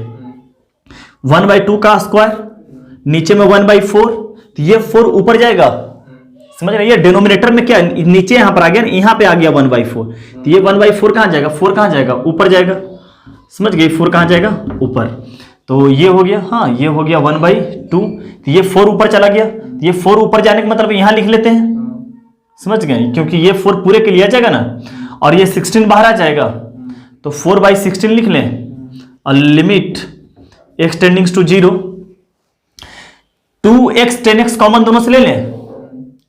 1/2 का स्क्वायर, नीचे में 1/4, तो ये 4 ऊपर जाएगा, समझ रहे, ये डिनोमिनेटर में क्या नीचे यहां पर आ गया, यहां पे आ गया 1/4, तो ये 1/4 कहां जाएगा 4 कहां जाएगा ऊपर जाएगा, समझ गए, 4 कहां जाएगा ऊपर, तो ये हो गया, हाँ ये हो गया 1/2, तो ये 4 ऊपर चला गया, तो ये 4 ऊपर जाने का मतलब यहां लिख लेते हैं, समझ गए, क्योंकि ये 4 पूरे के लिए आ जाएगा ना, और ये 16 बाहर आ जाएगा, तो 4/16 लिख लें, और limit x tends to 0 2x tan x common दोनों से ले लें,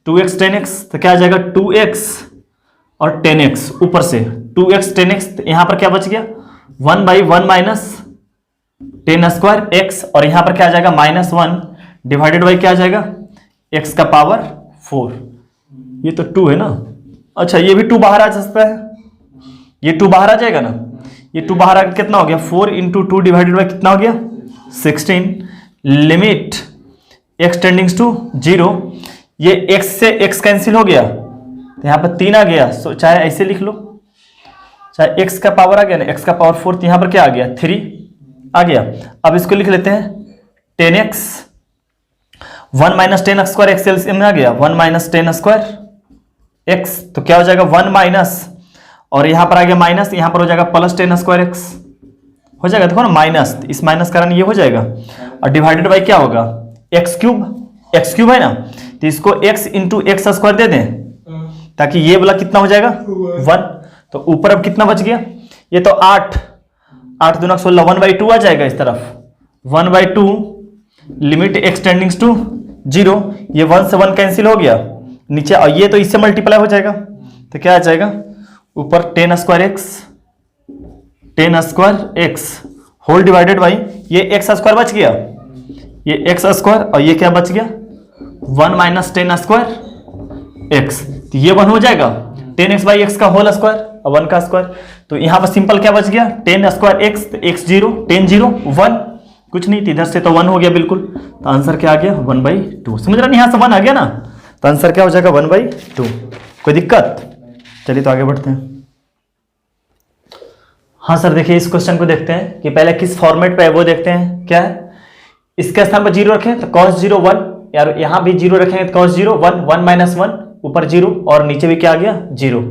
2x tan x, तो क्या आ जाएगा 2x और tan x ऊपर से 2x tan x, यहां पर क्या बच गया 1/1 माइनस tan स्क्वायर x, और यहां पर क्या आ जाएगा -1 डिवाइडेड बाई क्या आ जाएगा x का पावर 4, ये तो 2 है ना, अच्छा ये भी 2 बाहर आ सकता है, ये 2 बाहर आ जाएगा ना, ये 2 बाहर आकर कितना हो गया 4 × 2 डिवाइडेड बाई कितना हो गया 16, लिमिट x टेंडिंग्स टू 0, ये x से x कैंसिल हो गया, तो यहाँ पर 3 आ गया, चाहे ऐसे लिख लो चाहे x का पावर आ गया ना, x का पावर 4, तो यहाँ पर क्या आ गया 3 आ गया। अब इसको लिख लेते हैं 10x 1 minus 10 square x LCM में आ गया 1 माइनस 10 स्क्वायर एक्स, तो क्या हो जाएगा 1 माइनस, और यहां पर आ गया माइनस, यहां पर हो जाएगा प्लस 10 स्क्वायर एक्स हो जाएगा। देखो ना माइनस, इस माइनस कारण ये हो जाएगा, और डिवाइडेड बाई क्या होगा एक्स क्यूब है ना, तो इसको x इंटू एक्स स्क्वायर दे दें ताकि ये वाला कितना हो जाएगा 1। तो ऊपर अब कितना बच गया, ये तो 8 दूना 16 1/2 आ जाएगा इस तरफ 1/2 लिमिट एक्स टेंडिंग्स टू 0, ये 1 से 1 कैंसिल हो गया नीचे, और ये तो इससे मल्टीप्लाई हो जाएगा, तो क्या आ जाएगा ऊपर 10 square x whole divided by ये एक्स स्क्वायर बच गया, ये एक्स स्क्वायर, और ये क्या बच गया 1 माइनस 10 स्क्वायर एक्स, तो ये 1 हो जाएगा 10x बाई एक्स का होल स्क्वायर और 1 का स्क्वायर। तो यहां पर सिंपल क्या बच गया 10 स्क्वायर एक्स, एक्स 0 10 0 1, कुछ नहीं, इधर से तो 1 हो गया बिल्कुल, तो आंसर क्या आ गया 1/2। समझ रहा नहीं, यहां से 1 आ गया ना, तो आंसर क्या हो जाएगा 1/2। कोई दिक्कत? चलिए तो आगे बढ़ते हैं। हाँ सर देखिए इस क्वेश्चन को देखते हैं कि पहले किस फॉर्मेट पे है वो देखते हैं। क्या है, इसके स्थान पर 0 रखें तो cos 0 1, यार यहां भी 0 रखेंगे तो cos 0 1 1 माइनस 1 ऊपर 0 और नीचे भी क्या आ गया 0।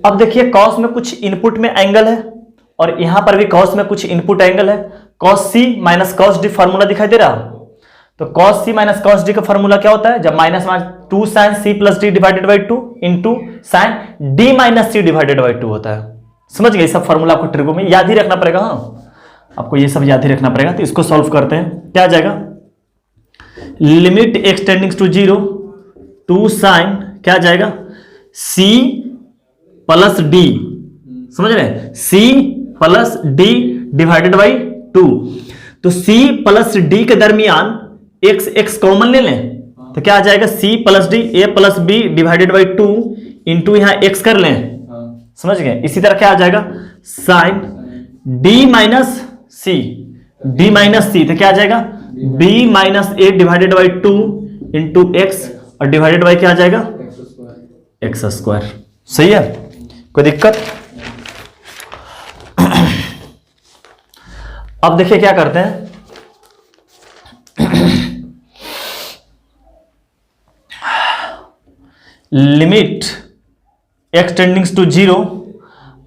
अब देखिए cos में कुछ इनपुट में एंगल है और यहां पर भी cos में कुछ इनपुट एंगल है। cos c माइनस cos d फॉर्मूला दिखाई दे रहा, तो cos c माइनस cos d का फॉर्मूला क्या होता है, जब minus 2 sin c plus d divided by 2 into sin d minus c divided by 2 होता है। समझ गए, सब फॉर्मूला आपको ट्रिगो में याद ही रखना पड़ेगा। हाँ आपको ये सब याद ही रखना पड़ेगा। तो इसको सॉल्व करते हैं, क्या आ जाएगा limit x tends to 0 2 sin क्या आ जाएगा c प्लस d, समझ रहे हैं, c plus d divided by 2। तो c प्लस d के दरमियान x कॉमन ले लें तो क्या आ जाएगा c plus d a plus b divided by 2 into यहां x कर लें, समझ गए। इसी तरह क्या आ जाएगा साइन d माइनस c, तो क्या आ जाएगा b minus a divided by 2 into x और डिवाइडेड बाई क्या आ जाएगा एक्स स्क्वायर। सही है, कोई दिक्कत? अब देखिए क्या करते हैं, लिमिट एक्स टेंडिंग्स टू 0।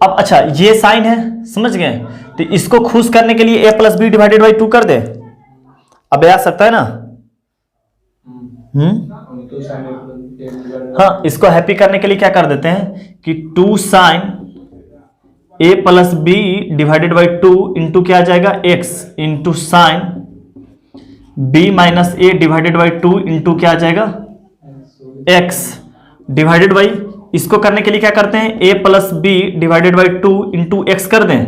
अब अच्छा ये साइन है, समझ गए, तो इसको खुश करने के लिए a plus b divided by 2 कर दे। अब आ सकता है ना, हाँ इसको हैप्पी करने के लिए क्या कर देते हैं कि 2 sine a plus b divided by 2 into क्या आ जाएगा x into sine b minus a divided by 2 into क्या आ जाएगा x डिवाइडेड बाई, इसको करने के लिए क्या करते हैं a plus b divided by 2 into x कर दें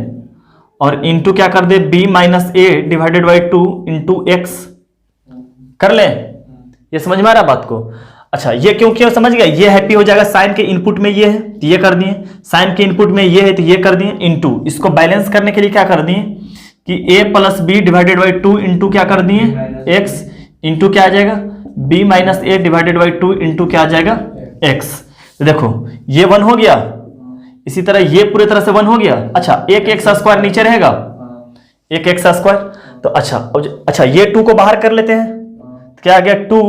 और इंटू क्या कर दे b minus a divided by 2 into x कर ले। ये समझ में आ रहा बात को? अच्छा ये क्यों क्यों समझ गया, ये हैप्पी हो जाएगा, साइन के इनपुट में ये है तो ये कर दिए, साइन के इनपुट में ये है तो ये कर दिए, इंटू इसको बैलेंस करने के लिए क्या कर दिए कि a plus b divided by 2 into क्या कर दिए x इंटू क्या आ जाएगा b minus a divided by 2 into क्या आ जाएगा x। तो देखो ये 1 हो गया, इसी तरह ये पूरी तरह से 1 हो गया। अच्छा एक एक्स स्क्वायर नीचे रहेगा, एक एक्स स्क्वायर, तो अच्छा ये 2 को बाहर कर लेते हैं, तो क्या आ गया 2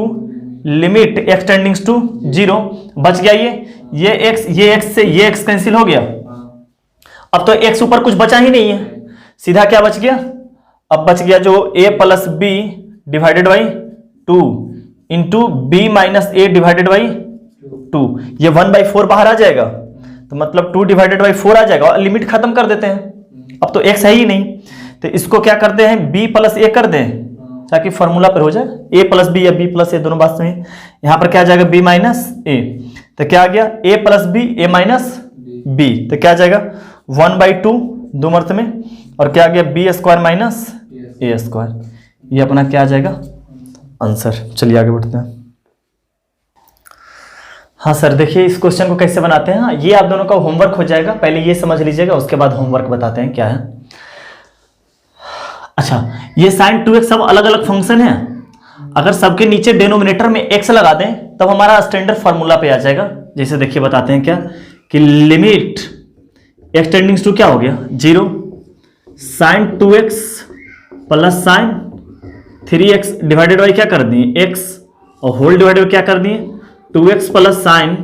लिमिट एक्स टेंडिंग्स टू 0, बच गया ये x से ये x कैंसिल हो गया। अब तो x ऊपर कुछ बचा ही नहीं है, सीधा क्या बच गया, अब बच गया जो a plus b divided by 2 into b minus a divided by 2, ये 1/4 बाहर आ जाएगा, तो मतलब 2 डिवाइडेड बाई 4 आ जाएगा और लिमिट खत्म कर देते हैं। अब तो x है ही नहीं, तो इसको क्या करते हैं b प्लस a कर दें ताकि फॉर्मूला पर हो जाए a प्लस बी या b प्लस a दोनों बात में। यहां पर क्या आ जाएगा b माइनस a, तो क्या आ गया a plus b a minus b, तो क्या आ जाएगा 1/2 दो मर्त में, और क्या आ गया b square minus a square, ये अपना क्या आ जाएगा आंसर। चलिए आगे बढ़ते हैं। हाँ सर देखिए इस क्वेश्चन को कैसे बनाते हैं, हाँ ये आप दोनों का होमवर्क हो जाएगा, पहले ये समझ लीजिएगा उसके बाद होमवर्क बताते हैं क्या है। अच्छा ये साइन 2x सब अलग अलग फंक्शन है, अगर सबके नीचे डिनोमिनेटर में x लगा दें तब हमारा स्टैंडर्ड फार्मूला पे आ जाएगा। जैसे देखिए बताते हैं क्या कि लिमिट एक्स टेंडिंग्स टू क्या हो गया 0, sine 2x plus sine 3x divided by क्या कर दिए x, और होल डिवाइडेड क्या कर दिए 2x plus sine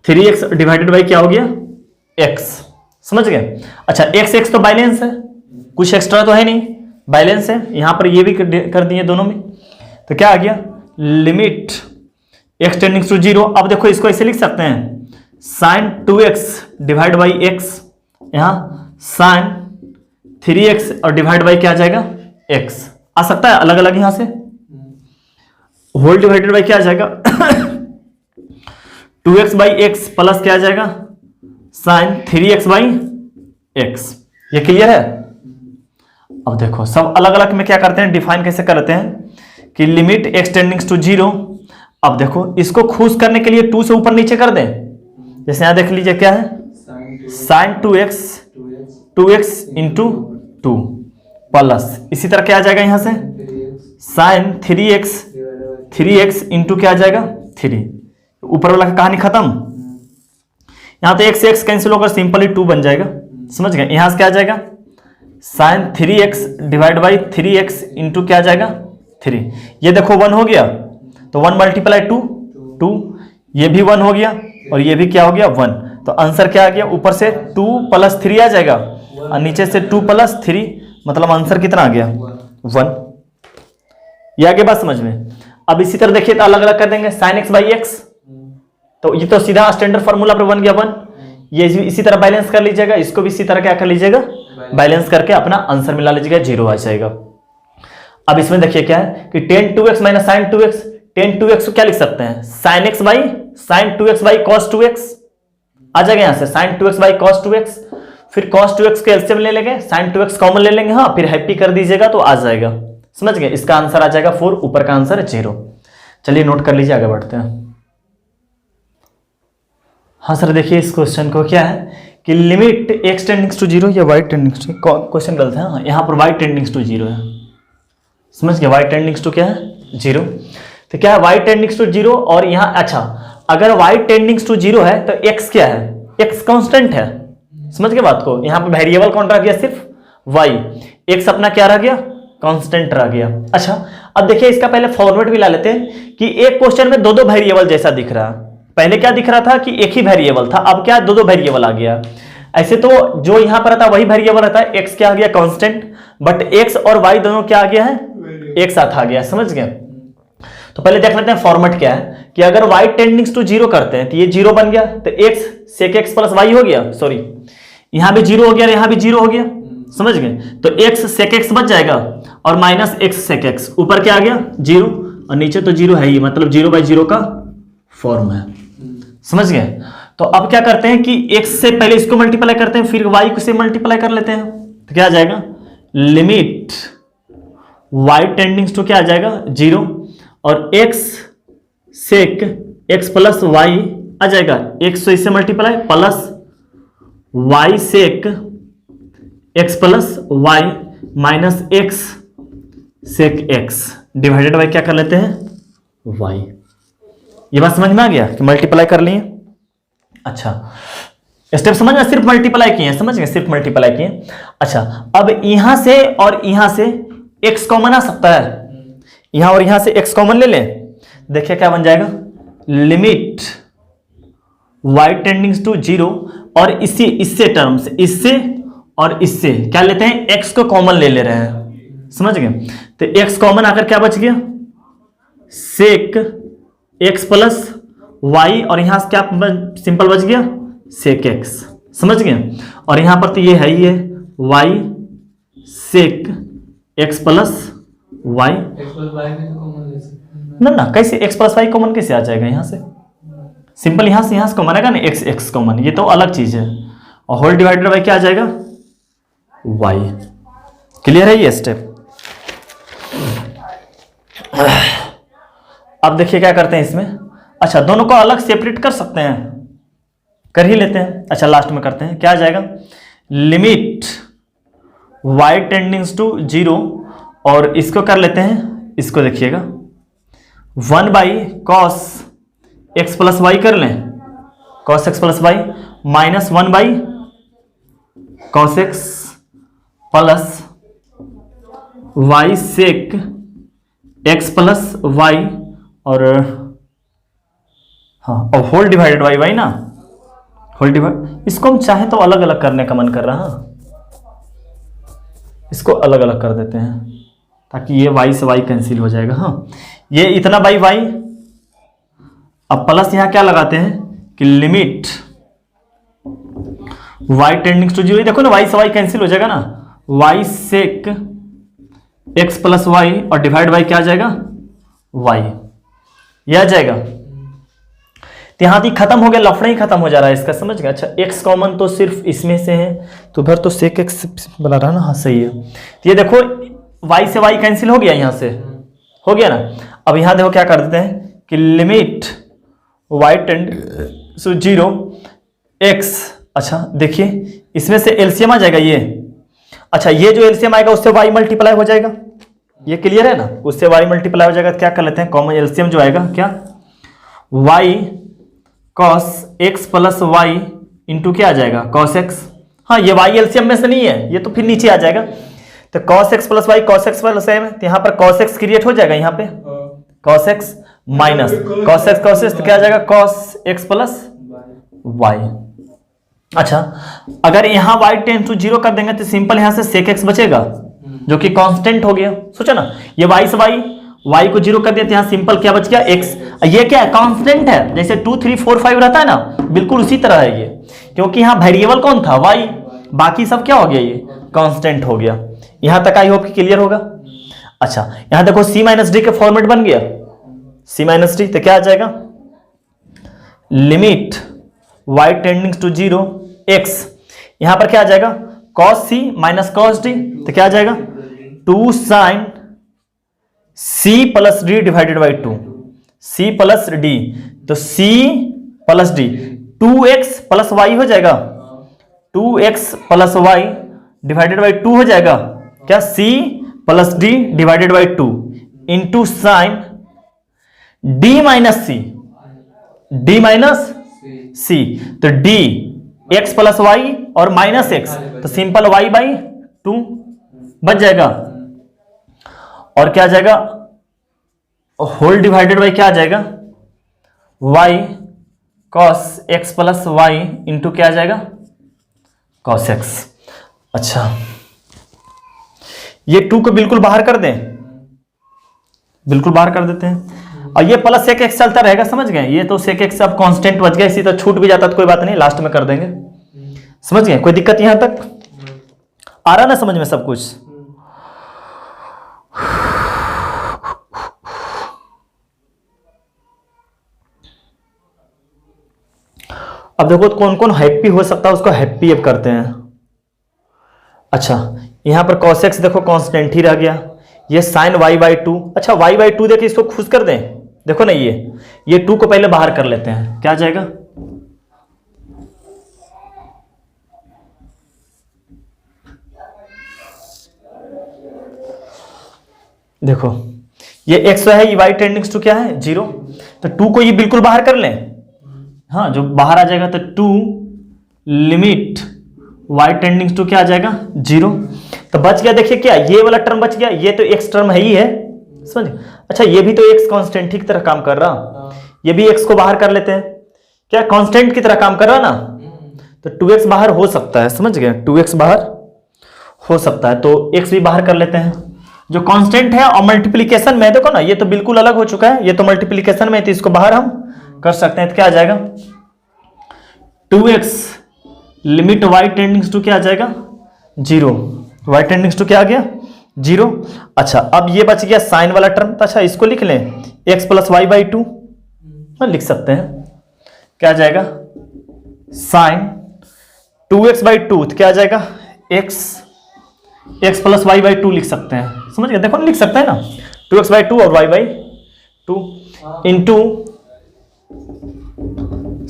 3x divided by क्या हो गया x। समझ गए। अच्छा x तो बैलेंस है, कुछ एक्स्ट्रा तो है नहीं, बैलेंस है। यहां पर ये भी कर दिए दोनों में, तो क्या आ गया लिमिट x टेंडिंग्स टू 0। अब देखो इसको ऐसे लिख सकते हैं sine 2x divide by x, यहां साइन 3x और डिवाइड बाई क्या आ जाएगा x आ सकता है अलग अलग यहां से। होल डिवाइडेड बाई क्या आ जाएगा 2x बाई एक्स प्लस क्या आ जाएगा साइन 3x बाई एक्स। ये क्लियर है। अब देखो सब अलग अलग में क्या करते हैं, डिफाइन कैसे करते हैं कि लिमिट एक्स टेंडिंग्स टू 0। अब देखो इसको खुश करने के लिए 2 से ऊपर नीचे कर दें, जैसे यहां देख लीजिए क्या है साइन 2x इंटू 2 प्लस इसी तरह क्या आ जाएगा यहां से साइन 3x इंटू क्या आ जाएगा 3। ऊपर वाला का कहानी खत्म। यहां तो x से x कैंसिल होकर सिंपली 2 बन जाएगा। समझ गए। यहां से क्या आ जाएगा sign 3x divide by 3x into क्या आ जाएगा 3। ये देखो 1 हो गया तो 1 मल्टीप्लाई 2, ये भी 1 हो गया और ये भी क्या हो गया 1। तो आंसर क्या आ गया, ऊपर से 2 प्लस 3 आ जाएगा और नीचे से 2 प्लस 3, मतलब आंसर कितना आ गया 1। ये आगे बात समझ में। अब इसी तरह देखिए तो अलग अलग कर देंगे साइन x बाई एक्स, तो ये तो सीधा स्टैंडर्ड फार्मूला पर बन गया 1। ये इसी तरह बैलेंस कर लीजिएगा, इसको भी इसी तरह क्या कर लीजिएगा बैलेंस करके अपना आंसर मिला लीजिएगा, 0 आ जाएगा। अब इसमें देखिए क्या है कि tan 2x minus sign 2x, tan 2x को क्या लिख सकते हैं sine x by sine 2x by cos 2x आ जाएगा यहां से sign 2x by cos 2x। फिर cos 2x के एलसीएम ले लेंगे, साइन 2x कॉमन ले लेंगे, हाँ फिर हैप्पी कर दीजिएगा तो आ जाएगा। समझ गए। इसका आंसर आ जाएगा 4, ऊपर का आंसर है 0। चलिए नोट कर लीजिए, आगे बढ़ते हैं। हाँ सर देखिए इस क्वेश्चन को क्या है कि लिमिट x टेंडिंग्स टू 0 या y टेंडिंग्स टू, क्वेश्चन गलत है। हाँ यहाँ पर y टेंडिंग्स टू 0 है। समझ गए। y टेंडिंग्स टू क्या है 0, तो क्या है y टेंडिंग्स टू 0 और यहाँ अच्छा अगर y टेंडिंग्स टू 0 है तो x क्या है, x कांस्टेंट है। समझ गए बात को। यहाँ पर वेरिएबल कौन रह गया सिर्फ y, x अपना क्या रह गया कांस्टेंट रह गया। अच्छा अब देखिए इसका पहले फॉर्मेट भी ला लेते हैं कि एक क्वेश्चन में दो वेरिएबल जैसा दिख रहा है। पहले क्या दिख रहा था कि एक ही वेरिएबल था, अब क्या दो वेरिएबल आ गया। ऐसे तो जो यहां पर रहता है वही वेरिएबल रहता है, x क्या आ गया कांस्टेंट, बट x और y दोनों क्या आ गया है एक साथ आ गया। समझ गए। तो पहले देख लेते हैं फॉर्मेट क्या है कि अगर y टेंडिंग्स टू 0 करते हैं तो ये 0 बन गया, तो x sec x plus y हो गया, सॉरी यहां भी 0 हो गया, यहां भी 0 हो गया। समझ गए। तो x sec x बच जाएगा और माइनस x sec x, ऊपर क्या आ गया 0 और नीचे तो 0 है ही, मतलब 0 बाई 0 का फॉर्म है। समझ गए। तो अब क्या करते हैं कि x से पहले इसको मल्टीप्लाई करते हैं, फिर y से मल्टीप्लाई कर लेते हैं, तो क्या आ जाएगा लिमिट y टेंडिंग्स टू क्या आ जाएगा 0 और x sec x plus y आ जाएगा, x से इससे multiply plus y sec x plus y minus x sec x divided by क्या कर लेते हैं y। ये बात समझ में आ गया कि मल्टीप्लाई कर लिए। अच्छा स्टेप समझ में, सिर्फ मल्टीप्लाई किए, समझ गए सिर्फ मल्टीप्लाई किए। अच्छा अब यहां से और यहां से x कॉमन आ सकता है, यहां और यहां से x कॉमन ले लें, देखिए क्या बन जाएगा लिमिट y टेंडिंग्स टू 0 और इससे टर्म्स इससे और इससे क्या लेते हैं x को कॉमन ले रहे हैं। समझ गए। तो x कॉमन आकर क्या बच गया sec x प्लस y और यहां से क्या सिंपल बच गया sec x। समझ गए। और यहां पर तो ये है ही है y sec x plus y, ना कैसे x प्लस y कॉमन कैसे आ जाएगा यहां से, सिंपल यहां से कॉमन आएगा ना x कॉमन, ये तो अलग चीज है। और होल डिवाइडेड बाय क्या आ जाएगा y। क्लियर है ये स्टेप। अब देखिए क्या करते हैं इसमें। अच्छा दोनों को अलग सेपरेट कर सकते हैं, कर ही लेते हैं। अच्छा लास्ट में करते हैं, क्या आ जाएगा लिमिट y टेंडिंग्स टू 0 और इसको कर लेते हैं, इसको देखिएगा 1 by cos x plus y कर लें, cos x plus y minus 1 by cos x plus y sec x plus y और हाँ और होल डिवाइडेड बाई वाई ना, होल डिवाइड। इसको हम चाहे तो अलग अलग करने का मन कर रहा है, इसको अलग अलग कर देते हैं ताकि ये वाई से वाई कैंसिल हो जाएगा। हाँ ये इतना बाई वाई, अब प्लस यहां क्या लगाते हैं कि limit y tending to zero. देखो ना वाई से वाई कैंसिल हो जाएगा ना, y sec x plus y और डिवाइड बाई क्या आ जाएगा वाई, ये आ जाएगा। तो यहां भी खत्म हो गया, लफड़ा ही खत्म हो जा रहा है इसका, समझ गए। अच्छा एक्स कॉमन तो सिर्फ इसमें से है तो उधर तो सेक एक्स बना रहा ना, हाँ सही है। तो ये देखो वाई से वाई कैंसिल हो गया, यहां से हो गया ना। अब यहां देखो क्या कर देते हैं कि limit y tend to zero x. अच्छा देखिए इसमें से एलसीएम आ जाएगा ये। अच्छा ये जो एलसीएम आएगा उससे वाई मल्टीप्लाई हो जाएगा, ये क्लियर है ना, उससे वाई मल्टीप्लाई हो जाएगा। क्या कर लेते हैं कॉमन एलसीएम जो आएगा क्या y cos x plus y into क्या आ जाएगा कॉस एक्स। हाँ ये वाई एलसीएम में से नहीं है, ये तो फिर नीचे आ जाएगा। तो cos x plus y cos x plus m, तो यहाँ पर कॉस एक्स क्रिएट हो जाएगा, यहाँ पे cos x minus cos x तो क्या आ जाएगा कॉस एक्स प्लस वाई। अच्छा अगर यहां y टेंस टू जीरो कर देंगे तो सिंपल यहां से सेक एक्स बचेगा जो कि कांस्टेंट हो गया। सोचो ना ये y से y को जीरो कर दिया तो यहां सिंपल क्या बच गया x। ये क्या है कांस्टेंट है, जैसे 2 3 4 5 रहता है ना, बिल्कुल उसी तरह है ये, क्योंकि यहां वेरिएबल कौन था y, बाकी सब क्या हो गया ये कांस्टेंट हो गया। यहां तक आई होप कि क्लियर होगा। अच्छा यहां देखो c माइनस डी के फॉर्मेट बन गया, c माइनस डी तो क्या आ जाएगा limit y tending to zero x, यहां पर क्या आ जाएगा cos c माइनस cos d, तो क्या आ जाएगा 2 sin c plus d divided by 2, c plus d, तो c plus d 2x plus y हो जाएगा, 2x plus Y divided by 2 हो जाएगा क्या c plus d divided by 2 into sine d minus c, d minus c, तो d x plus y और minus x, तो simple y by 2 बच जाएगा। और क्या आ जाएगा होल डिवाइडेड बाई क्या आ जाएगा y cos x plus y into क्या आ जाएगा cos x। अच्छा ये 2 को बिल्कुल बाहर कर दें, बिल्कुल बाहर कर देते हैं, और ये प्लस सेक एक्स चलता रहेगा, समझ गए। ये तो सेक एक्स अब कांस्टेंट बच गया, इसी तो छूट भी जाता तो कोई बात नहीं, लास्ट में कर देंगे, समझ गए। कोई दिक्कत यहां तक आ रहा ना समझ में सब कुछ। अब देखो कौन कौन हैप्पी हो सकता है उसको हैप्पी अब करते हैं। अच्छा यहां पर cos x देखो कांस्टेंट ही रह गया, ये sin y बाई 2। अच्छा y बाई 2 देखिए इसको खुश कर दें, देखो ना ये 2 को पहले बाहर कर लेते हैं, क्या आ जाएगा देखो ये x है, ये y टेंडिंग्स टू क्या है 0, तो 2 को ये बिल्कुल बाहर कर लें, हाँ जो बाहर आ जाएगा तो 2 लिमिट y टेंडिंग्स टू क्या आ जाएगा 0, तो बच गया देखिए क्या ये वाला टर्म बच गया, ये तो x टर्म है ही है, समझ। अच्छा ये भी तो x कांस्टेंट की तरह काम कर रहा, ये भी x को बाहर कर लेते हैं, क्या कांस्टेंट की तरह काम कर रहा ना, तो 2x बाहर हो सकता है, समझ गए 2x बाहर हो सकता है, तो x भी बाहर कर लेते हैं जो कांस्टेंट है। और मल्टीप्लिकेशन में देखो ना ये तो बिल्कुल अलग हो चुका है, ये तो मल्टीप्लिकेशन में, तो इसको बाहर हम कर सकते हैं, तो क्या आ जाएगा 2x limit y tends to क्या आ जाएगा 0, y टेंडिंग्स टू क्या आ गया 0। अच्छा अब ये बच गया साइन वाला टर्म, तो अच्छा इसको लिख लें x प्लस वाई बाई 2 लिख सकते हैं, क्या आ जाएगा साइन 2x बाई 2, तो क्या आ जाएगा x प्लस वाई बाई 2 लिख सकते हैं, समझ गए। देखो लिख सकते हैं ना 2x बाई 2 और y by 2 into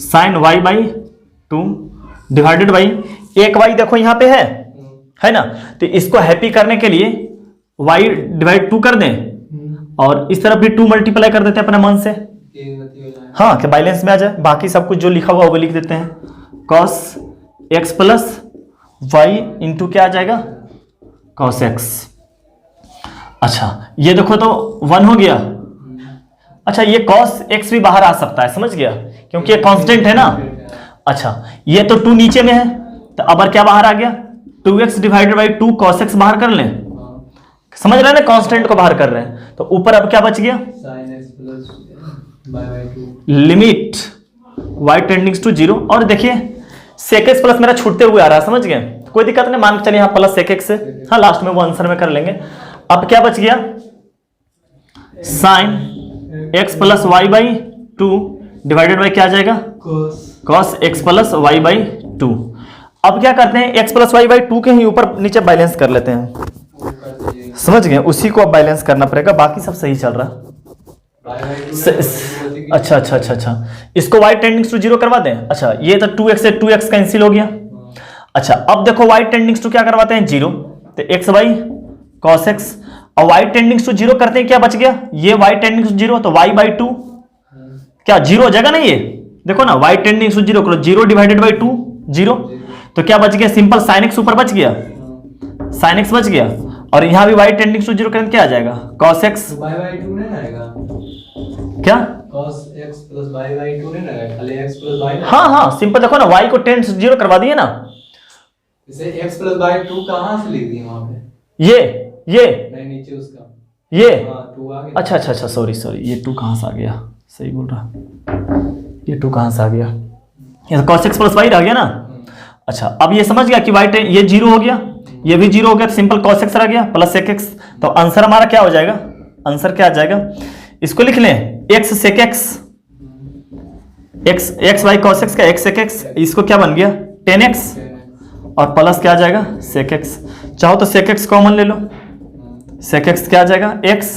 sign y by 2 divided by एक y देखो यहां पे है ना, तो इसको हैप्पी करने के लिए y डिवाइड 2 कर दें और इस तरफ भी 2 मल्टीप्लाई कर देते हैं अपने मन से, हाँ कि बैलेंस में आ जाए। बाकी सब कुछ जो लिखा हुआ वो लिख देते हैं cos x plus y into क्या आ जाएगा कॉस एक्स। अच्छा ये देखो तो 1 हो गया। अच्छा ये कॉस एक्स भी बाहर आ सकता है, समझ गया, क्योंकि ये कांस्टेंट है ना। अच्छा ये तो 2 नीचे में है, तो अब क्या बाहर आ गया 2x divided by 2 cos x बाहर कर लें, समझ रहे हैं ना, कांस्टेंट को बाहर कर रहे हैं। तो ऊपर अब क्या बच गया sin x plus by 2 limit y tends to 0। और देखिए sec x प्लस मेरा छूटते हुए आ रहा है, समझ गए, कोई दिक्कत नहीं, मान के चलिए यहाँ प्लस sec x से, हाँ लास्ट में वो आंसर में कर लेंगे। अब क्या बच गया sin x plus y by 2 divided by क्या आ जाएगा cos x plus y by 2। अब क्या करते हैं x प्लस वाई बाई 2 के ही ऊपर नीचे बैलेंस कर लेते हैं, समझ गए, उसी को अब बैलेंस करना पड़ेगा, बाकी सब सही चल रहा है। अच्छा अच्छा अच्छा अच्छा इसको y टेंडिंग्स टू 0 करवा दें। अच्छा ये तो 2x से 2x कैंसिल हो गया। अच्छा अब देखो y टेंडिंग्स टू क्या करवाते हैं 0, तो x बाई cos x, और y टेंडिंग्स टू 0 करते हैं, क्या बच गया ये y टेंडिंग्स टू 0, तो y बाई 2 क्या 0 हो जाएगा ना, ये देखो ना y टेंडिंग्स टू 0 करो, 0 डिवाइडेड बाई 2 0, तो क्या बच गया सिंपल sin x ऊपर बच गया, sin x बच गया, और यहां भी y टेंडिंग्स टू 0 करें क्या आ जाएगा cos x बाय 2 नहीं आएगा, क्या cos x प्लस बाय 2 नहीं आएगा, खाली x प्लस बाय। हाँ हाँ सिंपल देखो ना y को टेंड से 0 करवा दिए ना, इसे x प्लस बाय 2 कहां से लिख दिए वहां पे, ये नहीं नीचे उसका ये हां 2 आ गया। अच्छा अच्छा अच्छा सॉरी ये 2 कहां से आ गया, सही बोल रहा, ये 2 कहां से आ गया, ये cos x प्लस y रह गया ना। अच्छा अब ये समझ गया कि y ये 0 हो गया, ये भी 0 हो गया, तो सिंपल cos x रह गया प्लस sec x, तो आंसर हमारा क्या हो जाएगा, आंसर क्या आ जाएगा, इसको लिख लें x sec x, x by cos x का x sec x, इसको क्या बन गया 10x, और प्लस क्या आ जाएगा sec x, चाहो तो sec x कॉमन ले लो, sec x क्या आ जाएगा x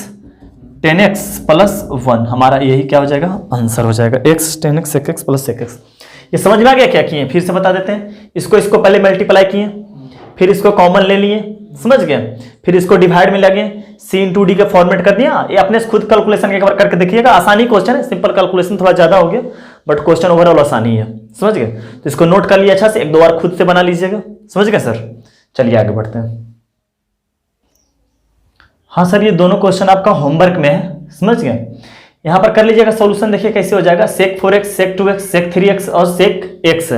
10x प्लस 1, हमारा यही क्या हो जाएगा आंसर हो जाएगा x 10x sec x plus sec x। ये समझ में आ गया क्या किए, फिर से बता देते हैं, इसको पहले मल्टीप्लाई किए, फिर इसको कॉमन ले लिए, समझ गए, फिर इसको डिवाइड में लगे c इंटू डी का फॉर्मेट कर दिया। ये अपने खुद कैलकुलेशन एक बार करके देखिएगा, आसानी क्वेश्चन है, सिंपल कैलकुलेशन थोड़ा ज्यादा हो गया, बट क्वेश्चन ओवरऑल आसानी है, समझ गए। तो इसको नोट कर लिया अच्छा से, 1-2 बार खुद से बना लीजिएगा, समझ गए सर। चलिए आगे बढ़ते हैं। हाँ सर ये दोनों क्वेश्चन आपका होमवर्क में है, समझ गए, यहाँ पर कर लीजिएगा सोल्यूशन, देखिए कैसे हो जाएगा sec 4x sec 2x sec 3x और sec x।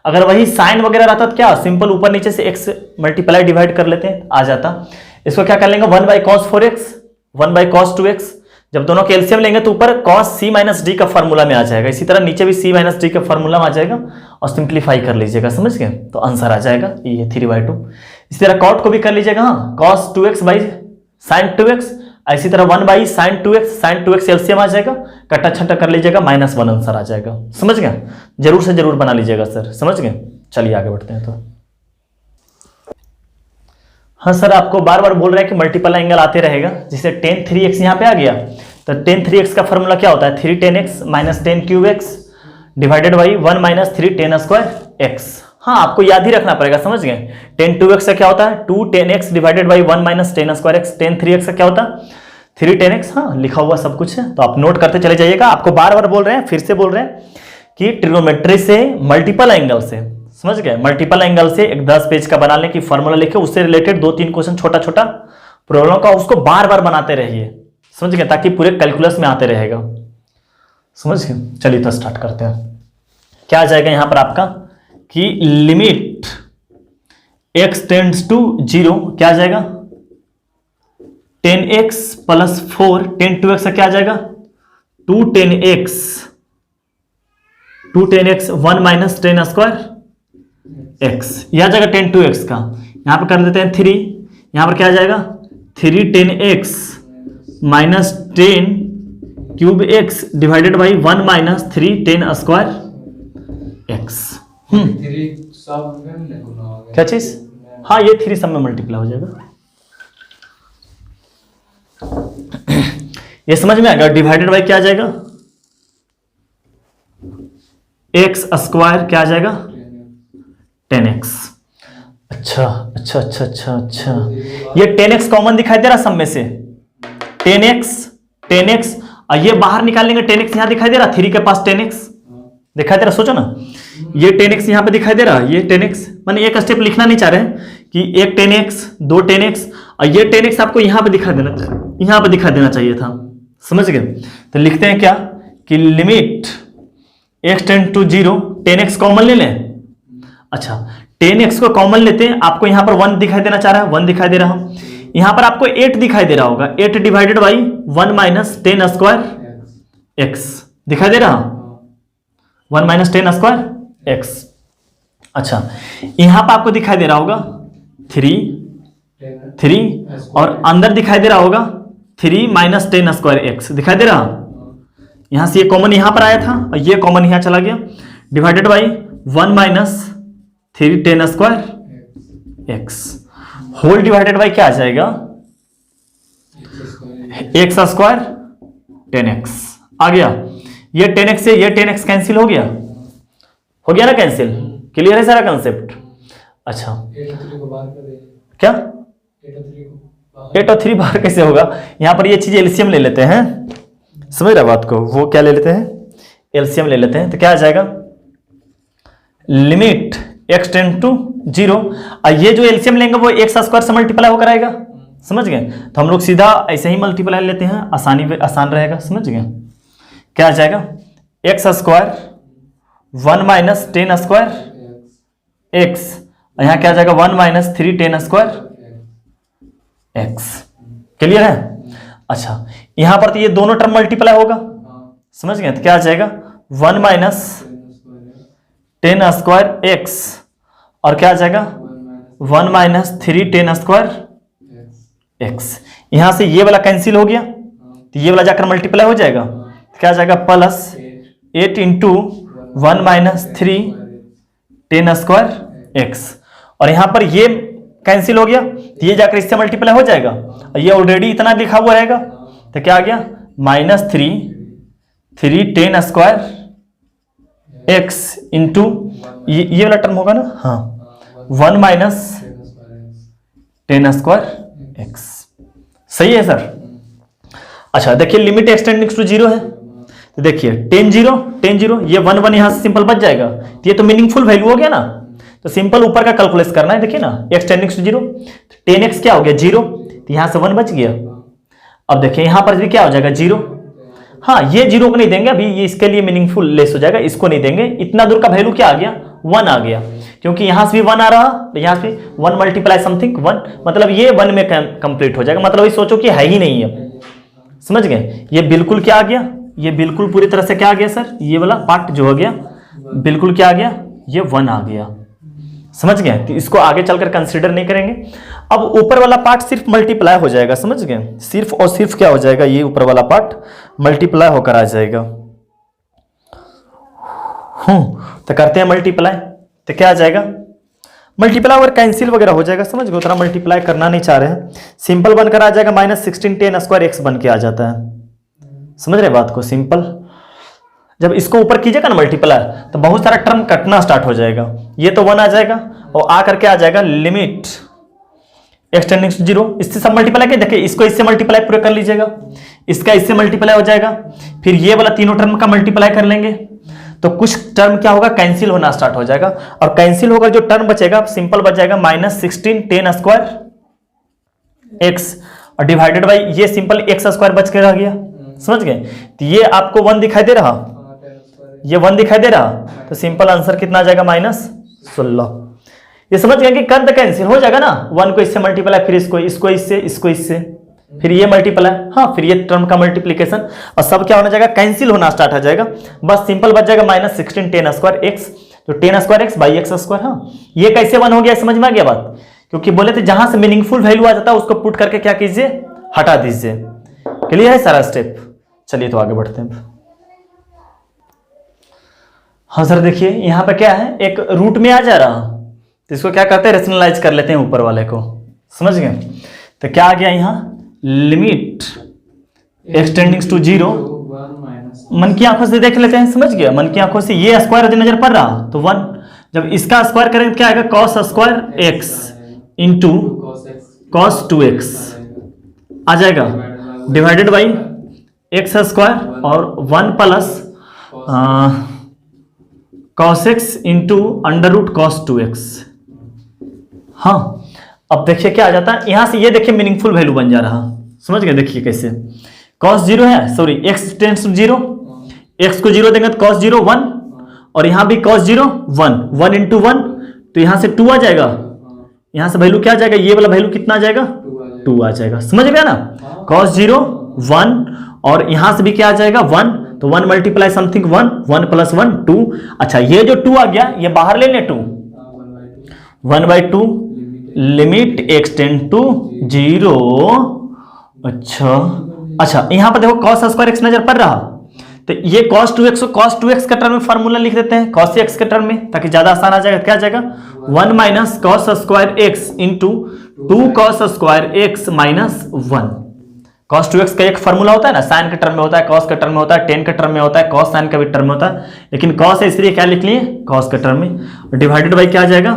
अगर वही साइन वगैरह रहता तो क्या सिंपल ऊपर नीचे से x मल्टीप्लाई डिवाइड कर लेते हैं, आ जाता। इसको क्या कर लेंगे 1 by cos 4x 1 by cos 2x, जब दोनों के एलसीएम लेंगे तो ऊपर cos c माइनस डी का फॉर्मूला में आ जाएगा, इसी तरह नीचे भी c माइनस डी का फॉर्मूला में आ जाएगा, और सिंप्लीफाई कर लीजिएगा, समझ गए, तो आंसर आ जाएगा ये 3/2। इसी तरह cot को भी कर लीजिएगा, हाँ cos 2x by sin 2x, इसी तरह 1 बाई sin 2x एलसीएम आ जाएगा, कट्टा छट्टा कर लीजिएगा, -1 आंसर आ जाएगा, समझ गए, जरूर से जरूर बना लीजिएगा सर, समझ गए। चलिए आगे बढ़ते हैं। तो हाँ सर आपको बार बार बोल रहे हैं कि मल्टीपल एंगल आते रहेगा, जैसे tan 3x यहाँ पे आ गया, तो tan 3x का फॉर्मूला क्या होता है 3 tan x minus 10 cube x divided by 1 minus 3 tan square x। हाँ आपको याद ही रखना पड़ेगा, समझ गए। tan 2x का क्या होता है 2 tan x divided by 1 minus 10 square x, tan 3x का क्या होता है 3 tan x, हाँ लिखा हुआ सब कुछ है, तो आप नोट करते चले जाइएगा। आपको बार बार बोल रहे हैं, फिर से बोल रहे हैं कि ट्रिग्नोमेट्री से मल्टीपल एंगल से, समझ गए, मल्टीपल एंगल से एक 10 पेज का बना लें कि फॉर्मूला लिखे, उससे रिलेटेड 2-3 क्वेश्चन छोटा छोटा प्रॉब्लम का, उसको बार बार बनाते रहिए, समझ गए, ताकि पूरे कैलकुलस में आते रहेगा, समझ गए। चलिए तो स्टार्ट करते हैं। क्या आ जाएगा यहां पर आपका कि लिमिट x टेंड्स टू 0 क्या आ जाएगा 10x प्लस 4 tan 2x का क्या आ जाएगा 2 tan x 1 minus 10 square x, यह आ जाएगा tan 2x का, यहां पर कर देते हैं 3, यहां पर क्या आ जाएगा 3 tan x minus 10 cube x divided by 1 minus 3 tan square x। क्या चीज, हाँ ये 3 सब में मल्टीप्लाई हो जाएगा, ये समझ में आ गया। डिवाइडेड बाई क्या आ जाएगा x स्क्वायर क्या आ जाएगा 10x। अच्छा अच्छा अच्छा अच्छा अच्छा, ये 10x कॉमन दिखाई दे रहा सब में से, 10x और ये बाहर निकालेंगे 10x, यहां दिखाई दे रहा 3 के पास 10x दिखाई दे रहा, सोचो ना ये 10x यहाँ पे दिखाई दे रहा है, ये 10x मैंने एक स्टेप लिखना नहीं चाह रहे हैं कि एक 10x, दो 10x, और ये 10x आपको यहाँ पे दिखा देना चाहिए, यहाँ पे दिखा देना चाहिए था। समझ गए? तो लिखते हैं क्या कि limit x tend to 0, 10x common ले लें। अच्छा 10x को कॉमन लेते हैं, आपको यहाँ पर 1 दिखाई देना चाह रहा है, 1 दिखाई दे रहा हूं, यहाँ पर आपको 8 दिखाई दे रहा होगा, 8 divided by 1 minus 10 square x दिखाई दे रहा, 1 माइनस 10 स्क्वायर x। अच्छा यहाँ पर आपको दिखाई दे रहा होगा 3 और अंदर दिखाई दे रहा होगा 3 माइनस 10 स्क्वायर x दिखाई दे रहा, यहां से ये कॉमन यहां पर आया था और ये कॉमन यहां चला गया, divided by 1 minus 3 10 square x whole divided by क्या आ जाएगा, x स्क्वायर 10x आ गया। ये 10x से ये 10x कैंसिल हो गया ना कैंसिल। क्लियर है सारा कंसेप्ट? अच्छा क्या 8 और 3 बाहर कैसे होगा, यहां पर ये चीज एलसीएम ले लेते हैं, समझ रहे बात को, वो क्या ले लेते हैं, एलसीएम ले लेते हैं। तो क्या आ जाएगा लिमिट x टेंड टू 0, और ये जो एलसीएम लेंगे वो x स्क्वायर से मल्टीप्लाई होकर आएगा। समझ गए? तो हम लोग सीधा ऐसे ही मल्टीप्लाई लेते हैं, आसान रहेगा। समझ गए? क्या आ जाएगा x square 1 minus 10 square x, यहां क्या आ जाएगा 1 माइनस 3 10 स्क्वायर x। क्लियर है? अच्छा यहां पर तो ये दोनों टर्म मल्टीप्लाई होगा। समझ गए? तो क्या आ जाएगा 1 माइनस 10 स्क्वायर x और क्या आ जाएगा 1 माइनस 3 10 स्क्वायर x। यहां से ये वाला कैंसिल हो गया तो ये वाला जाकर मल्टीप्लाई हो जाएगा, तो क्या आ जाएगा plus 8 into 1 minus 3 10 square x, और यहां पर ये कैंसिल हो गया तो ये जाकर इससे मल्टीप्लाई हो जाएगा, और ये ऑलरेडी इतना लिखा हुआ रहेगा, तो क्या आ गया माइनस 3 10 स्क्वायर x इंटू ये वाला टर्म होगा ना, हाँ 1 माइनस 10 स्क्वायर x। सही है सर? अच्छा देखिए लिमिट एक्सटेंडिंग टू 0 है, तो देखिए 10 0 ये 1 1 यहां से सिंपल बच जाएगा, तो ये तो मीनिंगफुल वैल्यू हो गया ना, तो सिंपल ऊपर का कैलकुलेट करना है। देखिए ना एक्सटेंडिंग टू 0, 10x क्या हो गया 0, तो यहां से 1 बच गया। अब देखिए यहां पर भी क्या हो जाएगा 0, हाँ ये 0 को नहीं देंगे अभी, ये इसके लिए मीनिंगफुल लेस हो जाएगा, इसको नहीं देंगे। इतना दूर का वैल्यू क्या आ गया 1 आ गया, क्योंकि यहां से भी 1 आ रहा, तो यहां से 1 मल्टीप्लाई समथिंग 1, मतलब ये 1 में कंप्लीट हो जाएगा, मतलब ये सोचो कि है ही नहीं है। समझ गए? ये बिल्कुल क्या आ गया, ये बिल्कुल पूरी तरह से क्या आ गया सर, ये वाला पार्ट जो हो गया बिल्कुल क्या आ गया, ये 1 आ गया। समझ गए? तो इसको आगे चलकर कंसीडर नहीं करेंगे। अब ऊपर वाला पार्ट सिर्फ मल्टीप्लाई हो जाएगा। समझ गए? सिर्फ और सिर्फ क्या हो जाएगा, ये ऊपर वाला पार्ट मल्टीप्लाई होकर आ जाएगा। तो करते हैं मल्टीप्लाई, तो क्या आ जाएगा मल्टीप्लाई और कैंसिल वगैरह हो जाएगा। समझ गए? उतना मल्टीप्लाई करना नहीं चाह रहे हैं, सिंपल बनकर आ जाएगा माइनस 16 10 स्क्वायर x बन के आ जाता है। समझ रहे बात को? सिंपल जब इसको ऊपर कीजिएगा ना मल्टीप्लाई, तो बहुत सारा टर्म कटना स्टार्ट हो जाएगा। ये तो 1 आ जाएगा और आ करके आ जाएगा लिमिट एक्सटेंडिंग टू 0, इससे सब मल्टीप्लाई के देखिए, इसको इससे मल्टीप्लाई पूरा कर लीजिएगा, इसका इससे मल्टीप्लाई हो जाएगा, फिर ये वाला तीनों टर्म का मल्टीप्लाई कर लेंगे, तो कुछ टर्म क्या होगा कैंसिल होना स्टार्ट हो जाएगा, और कैंसिल होकर जो टर्म बचेगा सिंपल बच जाएगा माइनस 16 10 स्क्वायर x, और डिवाइडेड बाई ये सिंपल x स्क्वायर बच के रह गया। समझ गए? तो ये आपको 1 दिखाई दे रहा, ये 1 दिखाई दे रहा, तो सिंपल आंसर कितना आ जाएगा माइनस 16। ये समझ गए कि कर द कैंसिल हो जाएगा ना, 1 को इससे मल्टीप्लाई, फिर इसको इससे फिर ये मल्टीप्लाई, हाँ फिर ये टर्म का मल्टीप्लीकेशन, और सब क्या होना जाएगा कैंसिल होना स्टार्ट हो जाएगा। बस सिंपल बच जाएगा माइनस 16 10 स्क्वायर x, तो 10 square x by x square. हाँ ये कैसे 1 हो गया, समझ में आ गया बात? क्योंकि बोले थे जहां से मीनिंगफुल वैल्यू आ जाता है उसको पुट करके क्या कीजिए, हटा दीजिए। क्लियर है सारा स्टेप? चलिए तो आगे बढ़ते हैं। हाँ सर देखिए यहाँ पे क्या है, एक रूट में आ जा रहा, तो इसको क्या करते हैं रेशनलाइज कर लेते हैं ऊपर वाले को। समझ गए? तो क्या आ गया यहाँ लिमिट एक्सटेंडिंग टू 0, मन की आंखों से देख लेते हैं। समझ गया? मन की आंखों से ये स्क्वायर जो नजर पड़ रहा तो 1, जब इसका स्क्वायर करेंगे क्या आएगा cos square x into cos 2x आ जाएगा, डिवाइडेड बाई x स्क्वायर और 1 plus cos x into under root cos 2x। हाँ, अब देखिए क्या आ जाता है यहां से, ये देखिए मीनिंगफुल वैल्यू बन जा रहा, समझ गए? देखिए कैसे, cos 0 है, sorry x tends to 0, x को 0 देंगे तो cos 0 1, और यहां भी cos 0 1, 1 इंटू 1, तो यहां से 2 आ जाएगा, यहां से वैल्यू क्या आ जाएगा, ये वाला वैल्यू कितना आ जाएगा, 2 आ जाएगा, समझ गया ना? cos 0 1, और यहां से भी क्या आ जाएगा 1, तो 1 मल्टीप्लाई समथिंग 1, 1 प्लस 1 2। अच्छा, ये जो 2 आ गया ये बाहर ले लें 2, 1/2 लिमिट एक्सटेंड टू 0। अच्छा यहां पर देखो cos स्क्वायर x नजर पड़ रहा, तो ये cos 2x को cos 2x के टर्म में फार्मूला लिख देते हैं, cos x के टर्म में, ताकि ज्यादा आसान आ जाएगा। क्या आ जाएगा, 1 minus cos square x into 2 cos square x minus 1। cos 2x का एक फार्मूला होता है ना, साइन के टर्म में होता है, cos के टर्म में होता है, tan के टर्म में होता है, cos साइन का भी टर्म में होता है, लेकिन cos है इसलिए क्या लिख लिए, cos के टर्म में, डिवाइडेड बाई क्या आ जाएगा,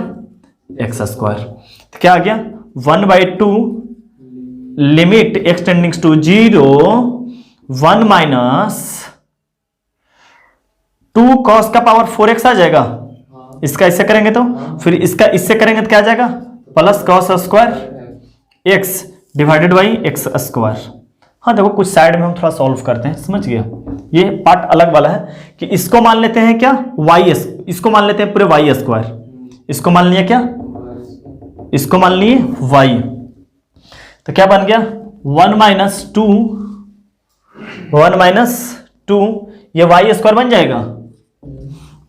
x स्क्वायर। तो क्या आ गया, 1/2 limit x tending to 0, 1 minus 2 cos का पावर 4x आ जाएगा, इसका इससे करेंगे तो, फिर इसका इससे करेंगे तो क्या आ जाएगा, plus cos square x divided by x square. हाँ देखो कुछ साइड में हम थोड़ा सॉल्व करते हैं, समझ गया? ये पार्ट अलग वाला है कि इसको मान लेते हैं क्या, y, इसको मान लेते हैं पूरे y स्क्वायर, इसको मान लिया क्या, इसको मान लिए y, तो क्या बन गया 1 माइनस 2, 1 माइनस 2, ये y स्क्वायर बन जाएगा,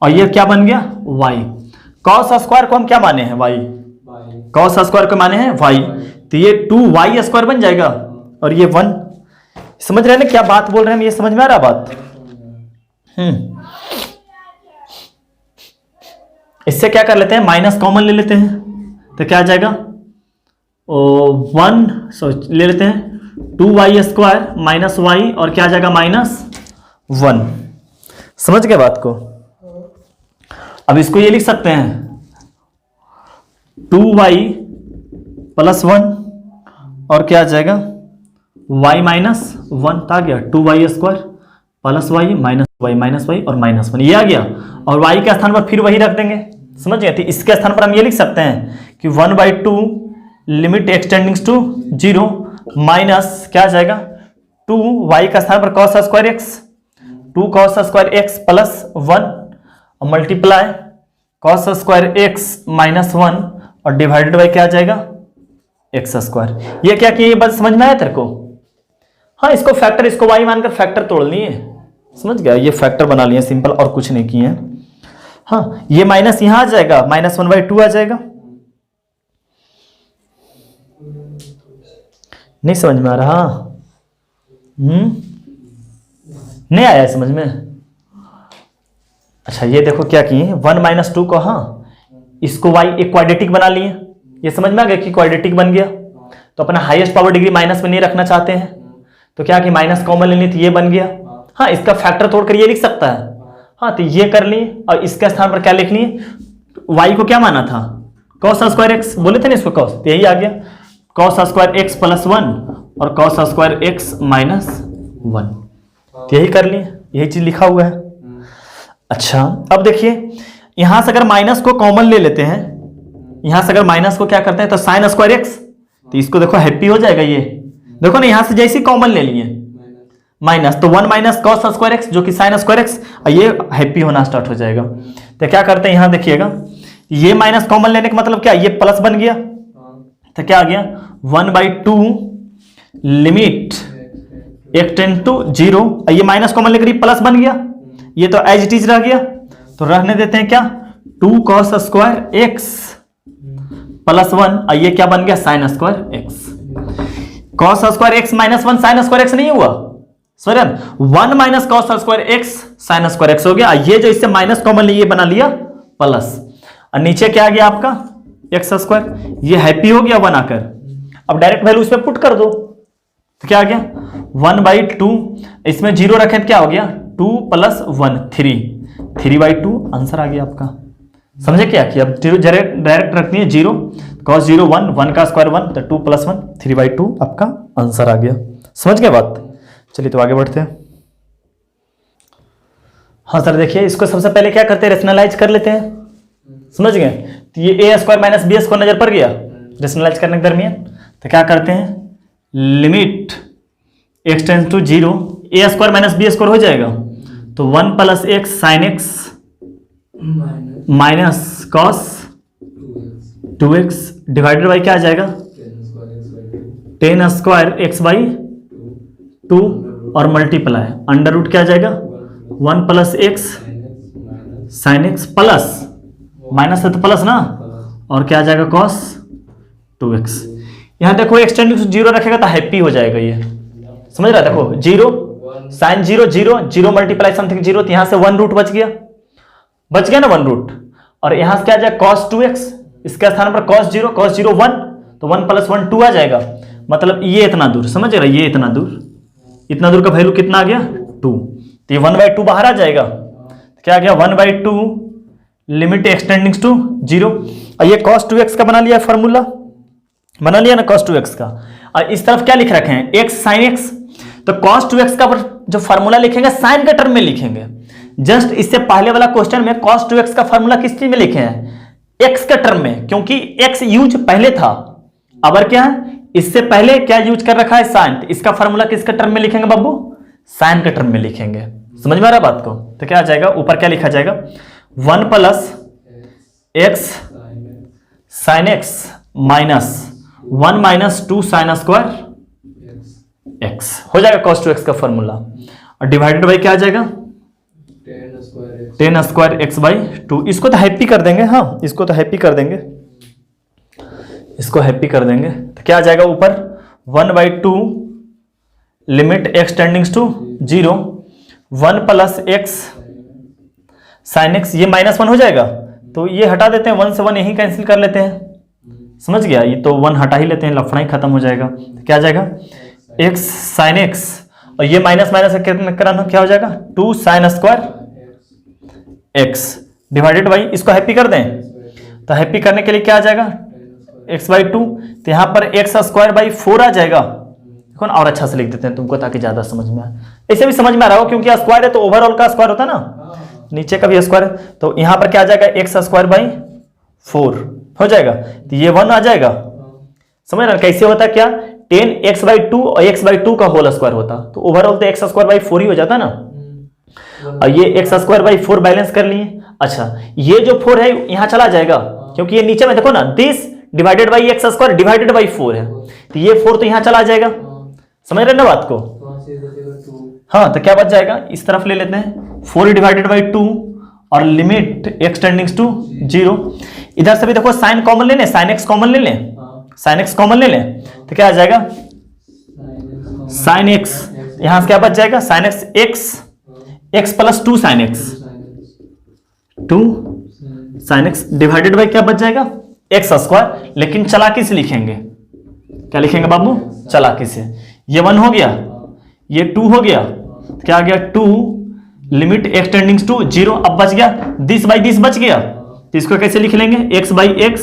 और ये क्या बन गया y। cos स्क्वायर को हम क्या माने हैं, y, cos स्क्वायर को माने हैं y, तो ये 2y स्क्वायर बन जाएगा, और ये 1। समझ रहे हैं ना क्या बात बोल रहे हैं, ये समझ में आ रहा बात? इससे क्या कर लेते हैं, माइनस कॉमन ले लेते हैं, तो क्या आ जाएगा 1 ले लेते हैं, 2y स्क्वायर माइनस y, और क्या आ जाएगा -1। समझ गए बात को? अब इसको ये लिख सकते हैं 2y प्लस 1, और क्या आ जाएगा y माइनस 1, आ गया 2y square plus y minus y और -1, ये आ गया, और y के स्थान पर फिर वही रख देंगे, समझ गए? तो इसके स्थान पर हम ये लिख सकते हैं कि 1/2 लिमिट एक्सटेंडिंग टू 0 माइनस क्या आ जाएगा 2y का स्थान पर cos square x, 2 cos square x plus 1, और multiply cos square x minus 1, और डिवाइडेड बाई क्या आ जाएगा x स्क्वायर। ये क्या किया, ये बात समझ में आया तेरे को? हाँ, इसको फैक्टर, इसको y मानकर फैक्टर तोड़ लिए, समझ गया? ये फैक्टर बना लिए सिंपल, और कुछ नहीं किए हैं। हाँ, ये माइनस यहां आ जाएगा, -1/2 आ जाएगा। नहीं समझ में आ रहा? नहीं आया समझ में? अच्छा ये देखो क्या किए, 1 माइनस 2 को, हाँ इसको y एक क्वाड्रेटिक बना लिए, ये समझ में आ गया कि क्वाड्रेटिक बन गया। तो अपना हाईएस्ट पावर डिग्री माइनस में नहीं रखना चाहते हैं, तो क्या कि माइनस कॉमन ले ली, तो ये बन गया। हाँ, इसका फैक्टर तोड़कर ये लिख सकता है। हाँ, तो ये कर लिए, और इसके स्थान पर क्या लिख लिए, y को क्या माना था, cos स्क्वायर x बोले थे ना इसको cos, तो यही आ गया cos स्क्वायर x प्लस 1 और cos स्क्वायर x माइनस 1, तो यही कर लिए, यही चीज लिखा हुआ है। अच्छा अब देखिए, यहां से अगर माइनस को कॉमन ले लेते हैं, यहां से अगर माइनस को क्या करते हैं, तो साइन स्क्वायर x, तो इसको देखो हैप्पी हो जाएगा, ये देखो ना यहां से जैसे कॉमन ले लिए माइनस, तो 1 माइनस cos स्क्वायर x जो कि साइन स्क्वायर x, और ये हैप्पी होना स्टार्ट हो जाएगा। तो क्या करते हैं, यहां देखिएगा, ये माइनस कॉमन लेने का मतलब क्या, ये प्लस बन गया, तो क्या आ गया 1/2 लिमिट एक्सटेंड टू 0, ये माइनस कॉमन लेकर ये प्लस बन गया, ये तो एज इट इज रह गया, तो रहने देते हैं क्या 2 cos स्क्वायर x प्लस 1, और ये क्या बन गया sine square x। cos square x minus 1 sine square x नहीं हुआ, sorry 1 minus cos square x sine square x हो गया, ये जो इससे माइनस कॉमन लिए बना लिया प्लस, और नीचे क्या आ गया आपका x स्क्वायर, ये हैप्पी हो गया 1 आकर। अब डायरेक्ट वैल्यू इसमें पुट कर दो, तो क्या आ गया 1/2, इसमें 0 रखें तो क्या हो गया 2 प्लस 1 3/2 आंसर आ गया आपका। समझे क्या कि अब डायरेक्ट रखनी है 0, cos 0 1, 1 का स्क्वायर 1, तो 2 प्लस 1 3/2 आपका आंसर आ गया। समझ गए बात? चलिए तो आगे बढ़ते हैं। हाँ सर देखिए, इसको सबसे पहले क्या करते हैं, रेशनलाइज कर लेते हैं, समझ गए। तो ये ए स्क्वायर माइनस बी स्क्वायर नजर पड़ गया रेशनलाइज करने के दरमियान। तो क्या करते हैं, limit x tends to 0, a square minus b square हो जाएगा, तो 1 plus x sine x minus cos 2x divided by क्या आ जाएगा, 10 स्क्वायर एक्स बाई 2 और मल्टीप्लाई अंडर रूट क्या आ जाएगा, 1 plus x sine x plus minus है तो प्लस ना, और क्या आ जाएगा कॉस 2x। यहां देखो एक्सटेंडिंग टू 0 रखेगा तो हैप्पी हो जाएगा, ये समझ रहा है। देखो 0 साइन 0 0 0 मल्टीप्लाई समथिंग 0, तो यहां से 1 रूट बच गया ना 1 रूट, और यहां से क्या आ जाएगा कॉस 2x, इसके स्थान पर cos 0 1, तो 1 प्लस 1 2 आ जाएगा, मतलब ये इतना दूर, समझ रहे, ये इतना दूर का वैल्यू कितना आ गया 2, तो ये 1/2 बाहर आ जाएगा, तो क्या आ गया 1/2 लिमिट एक्सटेंडिंग टू 0, और ये cos 2x का बना लिया फॉर्मूला, बना लिया ना cos 2x का। और इस तरफ क्या लिख रखे हैं x sin x, तो cos 2x का जो फॉर्मूला लिखेंगे साइन के टर्म में लिखेंगे। जस्ट इससे पहले वाला क्वेश्चन में cos 2x का फॉर्मूला किस चीज में लिखे हैं, x के टर्म में, क्योंकि x यूज पहले था। अब क्या है, इससे पहले क्या यूज कर रखा है साइन, तो इसका फॉर्मूला किसके टर्म में लिखेंगे बाबू, साइन के टर्म में लिखेंगे। समझ में आ रहा बात को, तो क्या आ जाएगा ऊपर क्या लिखा जाएगा, 1 plus x sine x minus 1 minus 2 sine square x हो जाएगा cos 2x का फॉर्मूला, और डिवाइडेड बाई क्या आ जाएगा 10 स्क्वायर एक्स बाई 2। इसको तो हैप्पी कर देंगे, हाँ इसको तो हैप्पी कर देंगे, इसको हैप्पी कर देंगे, तो क्या आ जाएगा ऊपर 1/2 limit x tends to 0, 1 plus x sine x, ये -1 हो जाएगा, तो ये हटा देते हैं, 1 से 1 यही कैंसिल कर लेते हैं, समझ गया, ये तो 1 हटा ही लेते हैं, लफड़ा ही खत्म हो जाएगा। तो क्या आ जाएगा x साइन एक्स, और ये माइनस माइनस कराना क्या हो जाएगा 2 sine square x divided by, इसको हैप्पी कर दें, तो हैप्पी करने के लिए क्या आ जाएगा x/2, तो यहां पर x स्क्वायर बाई 4 आ जाएगा। देखो ना, और अच्छा से लिख देते हैं तुमको ताकि ज्यादा समझ में आए, ऐसे भी समझ में आ रहा हो, क्योंकि स्क्वायर है तो ओवरऑल का स्क्वायर होता है ना, नीचे का भी स्क्वायर है, तो यहां पर क्या आ जाएगा x स्क्वायर बाई 4 हो जाएगा, तो ये 1 आ जाएगा। समझ रहे कैसे होता है, क्या 10x/2 और x/2 का होल स्क्वायर होता, तो ओवरऑल तो x स्क्वायर बाई 4 ही हो जाता ना, और ये x स्क्वायर बाई 4 बैलेंस कर लिए। अच्छा ये जो 4 है यहां चला जाएगा, क्योंकि ये नीचे में देखो ना this divided by x square divided by 4 है, तो ये 4 तो यहां चला जाएगा, समझ रहे ना बात को। हाँ तो क्या बच जाएगा, इस तरफ ले लेते हैं 4 डिवाइडेड बाई 2 और लिमिट एक्स टेंडिंग्स टू 0। इधर से भी देखो साइन कॉमन ले लें, साइन एक्स कॉमन ले लें, साइन एक्स कॉमन ले लें, तो क्या आ जाएगा साइन एक्स, यहां से क्या बच जाएगा sine x, x plus 2 sine x, 2 sign x divided by क्या बच जाएगा एक्स स्क्वायर, लेकिन चालाकी से लिखेंगे, क्या लिखेंगे बाबू चालाकी से। ये 1 हो गया, ये 2 हो गया, तो क्या आ गया 2 लिमिट एक्स टेंडिंग्स टू 0, अब बच गया 10/10 बच गया, तो इसको कैसे लिख लेंगे x/x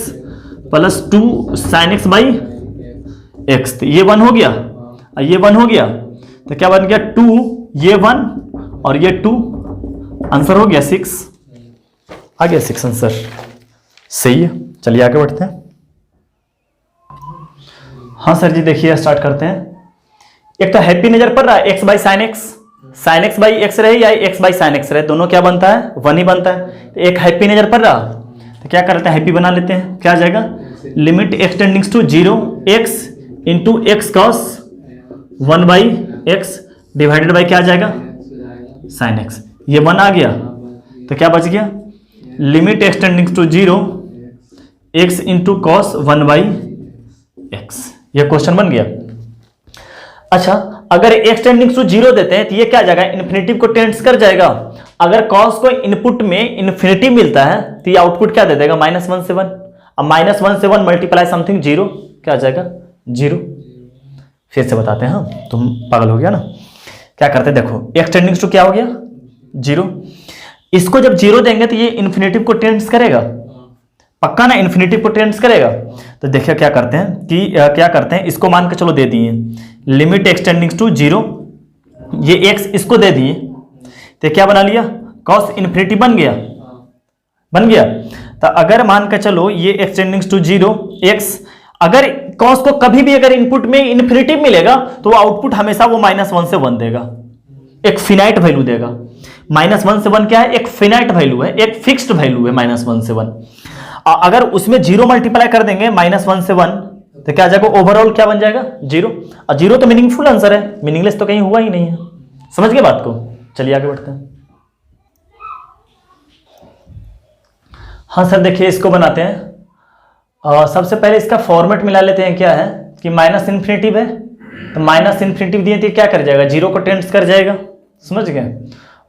plus 2 sign x by x, तो ये 1 हो गया, ये 1 हो गया, तो क्या बन गया 2, ये 1 और ये 2, आंसर हो गया 6, आ गया 6 आंसर, सही है। चलिए आगे बढ़ते हैं। हाँ सर जी देखिए स्टार्ट करते हैं। एक तो हैप्पी नजर पड़ रहा है x by sine x, sine x by x रहे या x बाई साइन एक्स रहे, दोनों क्या बनता है 1 ही बनता है, तो एक हैप्पी नजर पड़ रहा, तो क्या करते हैं हैप्पी बना लेते हैं, क्या आ जाएगा limit x tends to 0 x into x cos 1/x divided by क्या आ जाएगा साइन एक्स, ये 1 आ गया, तो क्या बच गया limit x tends to 0 x into cos 1/x, ये क्वेश्चन बन गया। अच्छा अगर x टेंडिंग्स टू 0 देते हैं तो ये क्या आ जाएगा इन्फिनिटिव को टेंड्स कर जाएगा, अगर cos को इनपुट में इन्फिनिटी मिलता है तो ये आउटपुट क्या दे देगा -1 से 1, अब -1 से 1 मल्टीप्लाई समथिंग 0 क्या आ जाएगा 0। फिर से बताते हैं, हाँ तुम पागल हो गया ना, क्या करते हैं देखो x टेंडिंग्स टू क्या हो गया 0, इसको जब 0 देंगे तो ये इन्फिनिटिव को टेंड्स करेगा, पक्का ना इन्फिनिटिव को टेंड्स करेगा। तो देखिए क्या करते हैं कि क्या करते हैं, इसको मान के चलो दे दिए लिमिट एक्स टेंडिंग्स टू 0, ये x इसको दे दिए, तो क्या बना लिया कॉस इन्फिनिटी बन गया, बन गया। तो अगर मान के चलो ये x टेंडिंग्स टू 0 x, अगर कॉस को कभी भी अगर इनपुट में इन्फिनिटी मिलेगा तो आउटपुट हमेशा वो -1 से 1 देगा, एक फिनाइट वैल्यू देगा। -1 से 1 क्या है? एक फिनाइट वैल्यू है, एक फिक्स्ड वैल्यू है -1 से 1। अगर उसमें 0 मल्टीप्लाई कर देंगे -1 से 1 तो क्या आ जाएगा? ओवरऑल क्या बन जाएगा? 0। और 0 तो मीनिंगफुल आंसर है, मीनिंगलेस तो कहीं हुआ ही नहीं है। समझ गए बात को? चलिए आगे बढ़ते हैं। हाँ सर देखिए इसको बनाते हैं। सबसे पहले इसका फॉर्मेट मिला लेते हैं। क्या है कि माइनस इन्फिनिटिव है, तो माइनस इन्फिनिटिव दिए तो क्या कर जाएगा? 0 को टेंड्स कर जाएगा, समझ गए।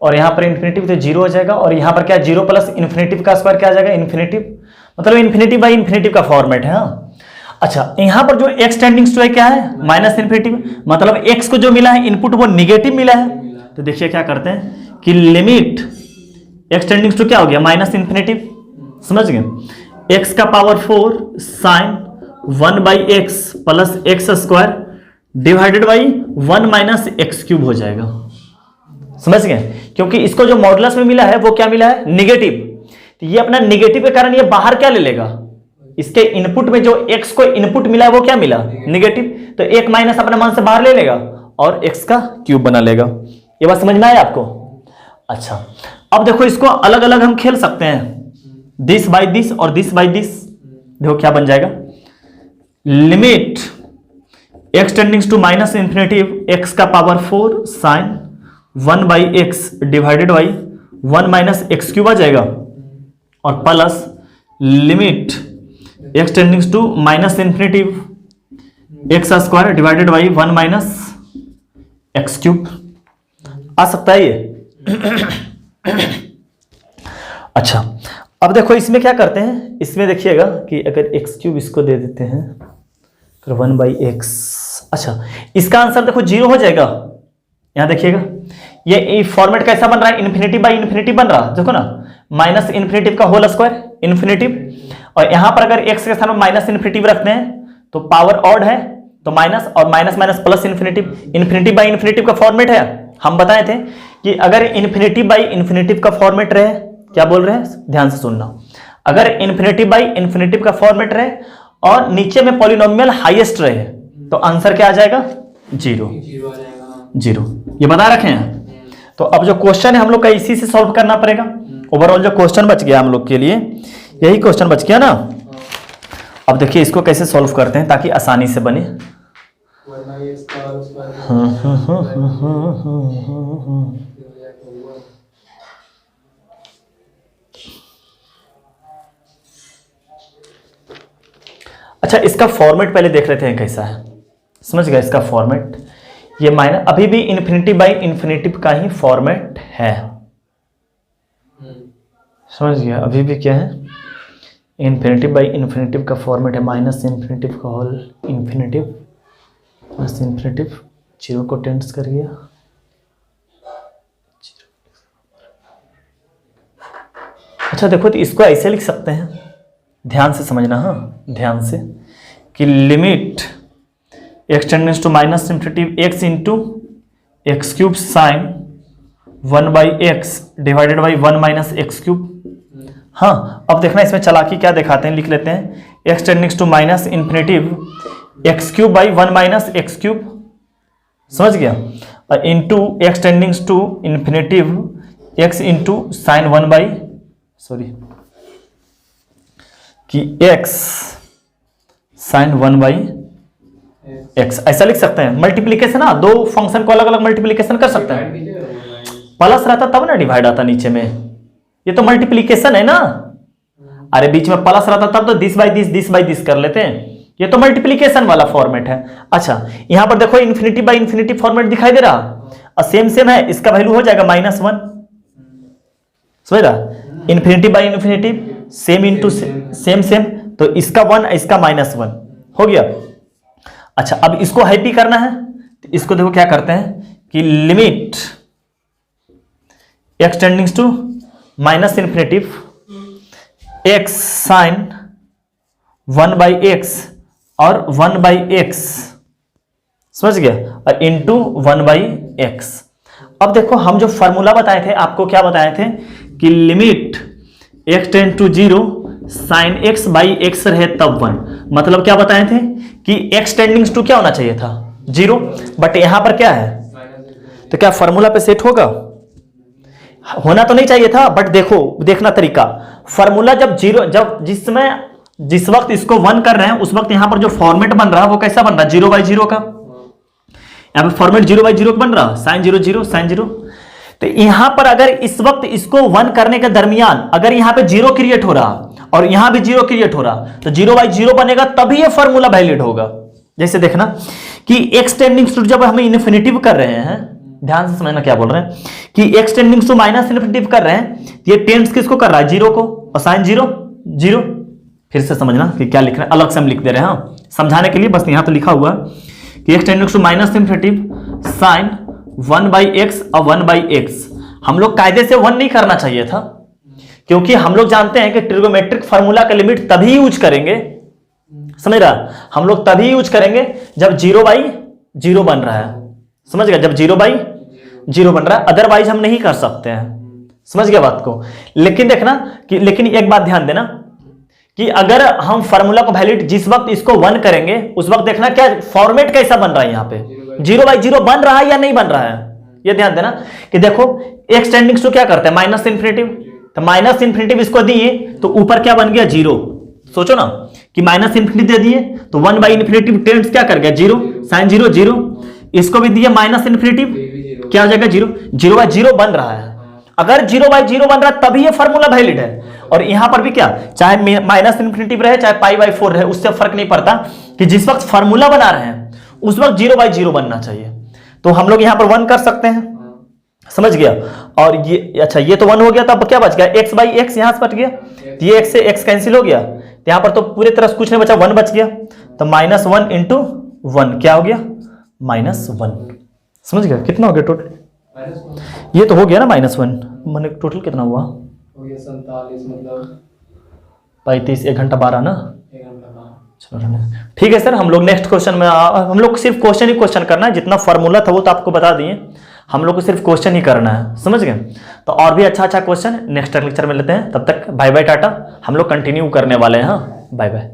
और यहाँ पर इन्फिनिटिव तो 0 हो जाएगा, और यहाँ पर क्या 0 प्लस इन्फिनिटिव का स्क्वायर क्या आ जाएगा? इन्फिनिटिव, मतलब इन्फिनिटिव बाई इन्फिनिटिव का फॉर्मेट है। हाँ अच्छा, यहाँ पर जो x टेंडिंग्स टू है क्या है? माइनस इन्फिनिटिव, मतलब x को जो मिला है इनपुट वो निगेटिव मिला है। तो देखिए क्या करते हैं कि लिमिट x टेंडिंग्स टू क्या हो गया? माइनस इन्फिनिटिव, समझ गए। x का power 4 sine 1/x plus x square divided by 1 minus x cube हो जाएगा, समझ गए। क्योंकि इसको जो मॉडुलस में मिला है वो क्या मिला है? निगेटिव। तो ये अपना निगेटिव के कारण ये बाहर क्या ले लेगा? इसके इनपुट में जो x को इनपुट मिला है वो क्या मिला? निगेटिव। तो एक माइनस अपने मन से बाहर ले लेगा और x का क्यूब बना लेगा। ये बात समझ में आया आपको? अच्छा, अब देखो इसको अलग अलग हम खेल सकते हैं, दिस बाई दिस और दिस बाई दिस। देखो क्या बन जाएगा? Limit x tends to minus infinitive x का power 4 sine 1/x divided by 1 minus x cube आ जाएगा, और plus limit x tends to minus infinitive x square divided by 1 minus x cube आ सकता है ये। अच्छा, अब देखो इसमें क्या करते हैं, इसमें देखिएगा कि अगर एक्स क्यूब इसको दे देते हैं तो 1/x। अच्छा, इसका आंसर देखो 0 हो जाएगा। यहां देखिएगा ये फॉर्मेट कैसा बन रहा है? इन्फिनिटी बाई इन्फिनिटी बन रहा है, देखो ना, माइनस इन्फिनिटिव का होल स्क्वायर इन्फिनिटिव, और यहां पर अगर x के स्थान में माइनस इन्फिनिटिव रखते हैं तो पावर ऑड है, तो माइनस और minus minus plus infinitive. Infinity by infinitive का फॉर्मेट है, हम बताए थे कि अगर इन्फिनिटी बाई इन्फिनिटिव का फॉर्मेट रहे, क्या बोल रहे हैं ध्यान से सुनना, अगर इन्फिनिटी बाई इन्फिनिटिव का फॉर्मेट रहे और नीचे में पॉलिनोमियल हाईएस्ट रहे तो आंसर क्या आ जाएगा? 0। 0 ये बता रखे हैं। तो अब जो क्वेश्चन है हम लोग का इसी से सॉल्व करना पड़ेगा। ओवरऑल जो क्वेश्चन बच गया हम लोग के लिए यही क्वेश्चन बच गया ना। अब देखिए इसको कैसे सॉल्व करते हैं ताकि आसानी से बने। अच्छा, इसका फॉर्मेट पहले देख लेते हैं कैसा है, समझ गए इसका फॉर्मेट। ये माइनस अभी भी इन्फिनिटी बाई इन्फिनिटिव का ही फॉर्मेट है, समझ गया। अभी भी क्या है? इन्फिनिटिव बाई इन्फिनिटिव का फॉर्मेट है, माइनस इन्फिनिटिव का होल इन्फिनिटिव प्लस इन्फिनिटिव, 0 को टेंड्स कर गया। अच्छा देखो, तो इसको ऐसे लिख सकते हैं, ध्यान से समझना, हाँ ध्यान से, कि limit x tends to minus infinitive x into x cube sine 1/x divided by 1 minus x cube. हाँ, अब देखना इसमें चालाकी क्या दिखाते हैं, लिख लेते हैं x tends to minus infinitive x cube by 1 minus x cube, समझ गया, और into x tends to infinitive x into sine 1/x sine 1/x ऐसा लिख सकते हैं। मल्टीप्लीकेशन ना, दो फंक्शन को अलग अलग मल्टीप्लीकेशन कर सकते हैं। प्लस रहता तब ना डिवाइड आता नीचे में, ये तो मल्टीप्लीकेशन है ना। अरे बीच में प्लस रहता तब तो दिस बाई दिस कर लेते हैं, ये तो मल्टीप्लीकेशन वाला फॉर्मेट है। अच्छा, यहां पर देखो इन्फिनिटी बाई इन्फिनिटी फॉर्मेट दिखाई दे रहा, और सेम है, इसका वैल्यू हो जाएगा -1, समझ रहा। Infinity by infinity same into same, तो इसका 1 इसका -1 हो गया। अच्छा, अब इसको हैप्पी करना है तो इसको देखो क्या करते हैं कि limit x tends to minus infinitive x sine 1/x और 1/x, समझ गया, और इंटू 1/x। अब देखो हम जो फॉर्मूला बताए थे, आपको क्या बताए थे कि limit x tend to 0 sine x by x रहे तब 1, मतलब क्या बताए थे कि x टेंडिंग्स टू क्या होना चाहिए था 0, बट यहां पर क्या है, तो क्या फॉर्मूला पे सेट होगा, होना तो नहीं चाहिए था, बट देखो देखना तरीका, फॉर्मूला जब 0, जब जिस वक्त इसको 1 कर रहे हैं उस वक्त यहां पर जो फॉर्मेट बन रहा है वो कैसा बन रहा है 0/0 का, यहां पे फॉर्मेट 0/0 बन रहा साइन 0 0 साइन 0। तो यहां पर अगर इस वक्त इसको 1 करने के दरमियान अगर यहां पे 0 क्रिएट हो रहा और यहां भी 0 क्रिएट हो रहा तो 0/0 बनेगा, तभी ये फॉर्मूला वैलिड होगा। जैसे देखना कि x टेंडिंग टू, जब हम इन्फिनिटिव कर रहे हैं, ध्यान से समझना क्या बोल रहे हैं, कि x tending to minus infinitive कर रहे हैं, ये टेंड्स किसको कर रहा है 0 को, और साइन 0 0। फिर से समझना कि क्या लिख रहे हैं, अलग से हम लिख दे रहे हैं, हाँ समझाने के लिए, बस यहां तो लिखा हुआ है कि x tending to minus infinitive sine 1/x और 1/x। हम लोग कायदे से 1 नहीं करना चाहिए था, क्योंकि हम लोग जानते हैं कि ट्रिगोमेट्रिक फार्मूला का लिमिट तभी यूज करेंगे, समझ रहा, हम लोग तभी यूज करेंगे जब 0/0 बन रहा है, समझ गया, जब 0/0 बन रहा है, अदरवाइज हम नहीं कर सकते हैं, समझ गया बात को। लेकिन देखना कि, लेकिन एक बात ध्यान देना कि अगर हम फार्मूला को वैलिड जिस वक्त इसको 1 करेंगे उस वक्त देखना क्या फॉर्मेट कैसा बन रहा है, यहाँ पे 0/0 बन रहा है या नहीं बन रहा है, ये ध्यान देना कि देखो x टेंडिंग टू क्या करते हैं माइनस इन्फिनिटिव, तो माइनस इन्फिनिटिव इसको दिए तो ऊपर क्या बन गया 0, सोचो ना कि माइनस इन्फिनिटी दे दिए तो 1/इन्फिनिटिव टेंड्स क्या कर गया 0 साइन 0 0, इसको भी दिए माइनस इन्फिनिटिव क्या हो जाएगा 0 0/0 बन रहा है। अगर 0/0 बन रहा है तभी ये फॉर्मूला वैलिड है, और यहां पर भी क्या, चाहे माइनस इन्फिनिटिव रहे चाहे π/4 रहे, उससे फर्क नहीं पड़ता, कि जिस वक्त फॉर्मूला बना रहे हैं उस वक्त 0/0 बनना चाहिए। तो हम लोग यहां पर 1 कर सकते हैं, समझ गया। और ये अच्छा, ये तो 1 हो गया, तब क्या बच गया x/x, यहां से बच गया, ये x से x कैंसिल हो गया, तो यहां पर तो पूरी तरह कुछ नहीं बचा, 1 बच गया, तो -1 × 1 क्या हो गया -1, समझ गया, कितना हो गया टोटल, ये तो हो गया ना -1, मैंने टोटल कितना हुआ हो गया 47, मतलब 35, 1 घंटा 12 ना, 1 घंटा। चलो ठीक है सर, हम लोग नेक्स्ट क्वेश्चन में हम लोग को सिर्फ क्वेश्चन ही क्वेश्चन करना है, जितना फॉर्मूला था वो तो आपको बता दिए, हम लोग को सिर्फ क्वेश्चन ही करना है, समझ गए। तो और भी अच्छा क्वेश्चन नेक्स्ट लेक्चर में लेते हैं, तब तक बाय बाय टाटा, हम लोग कंटिन्यू करने वाले हैं, हाँ बाय बाय।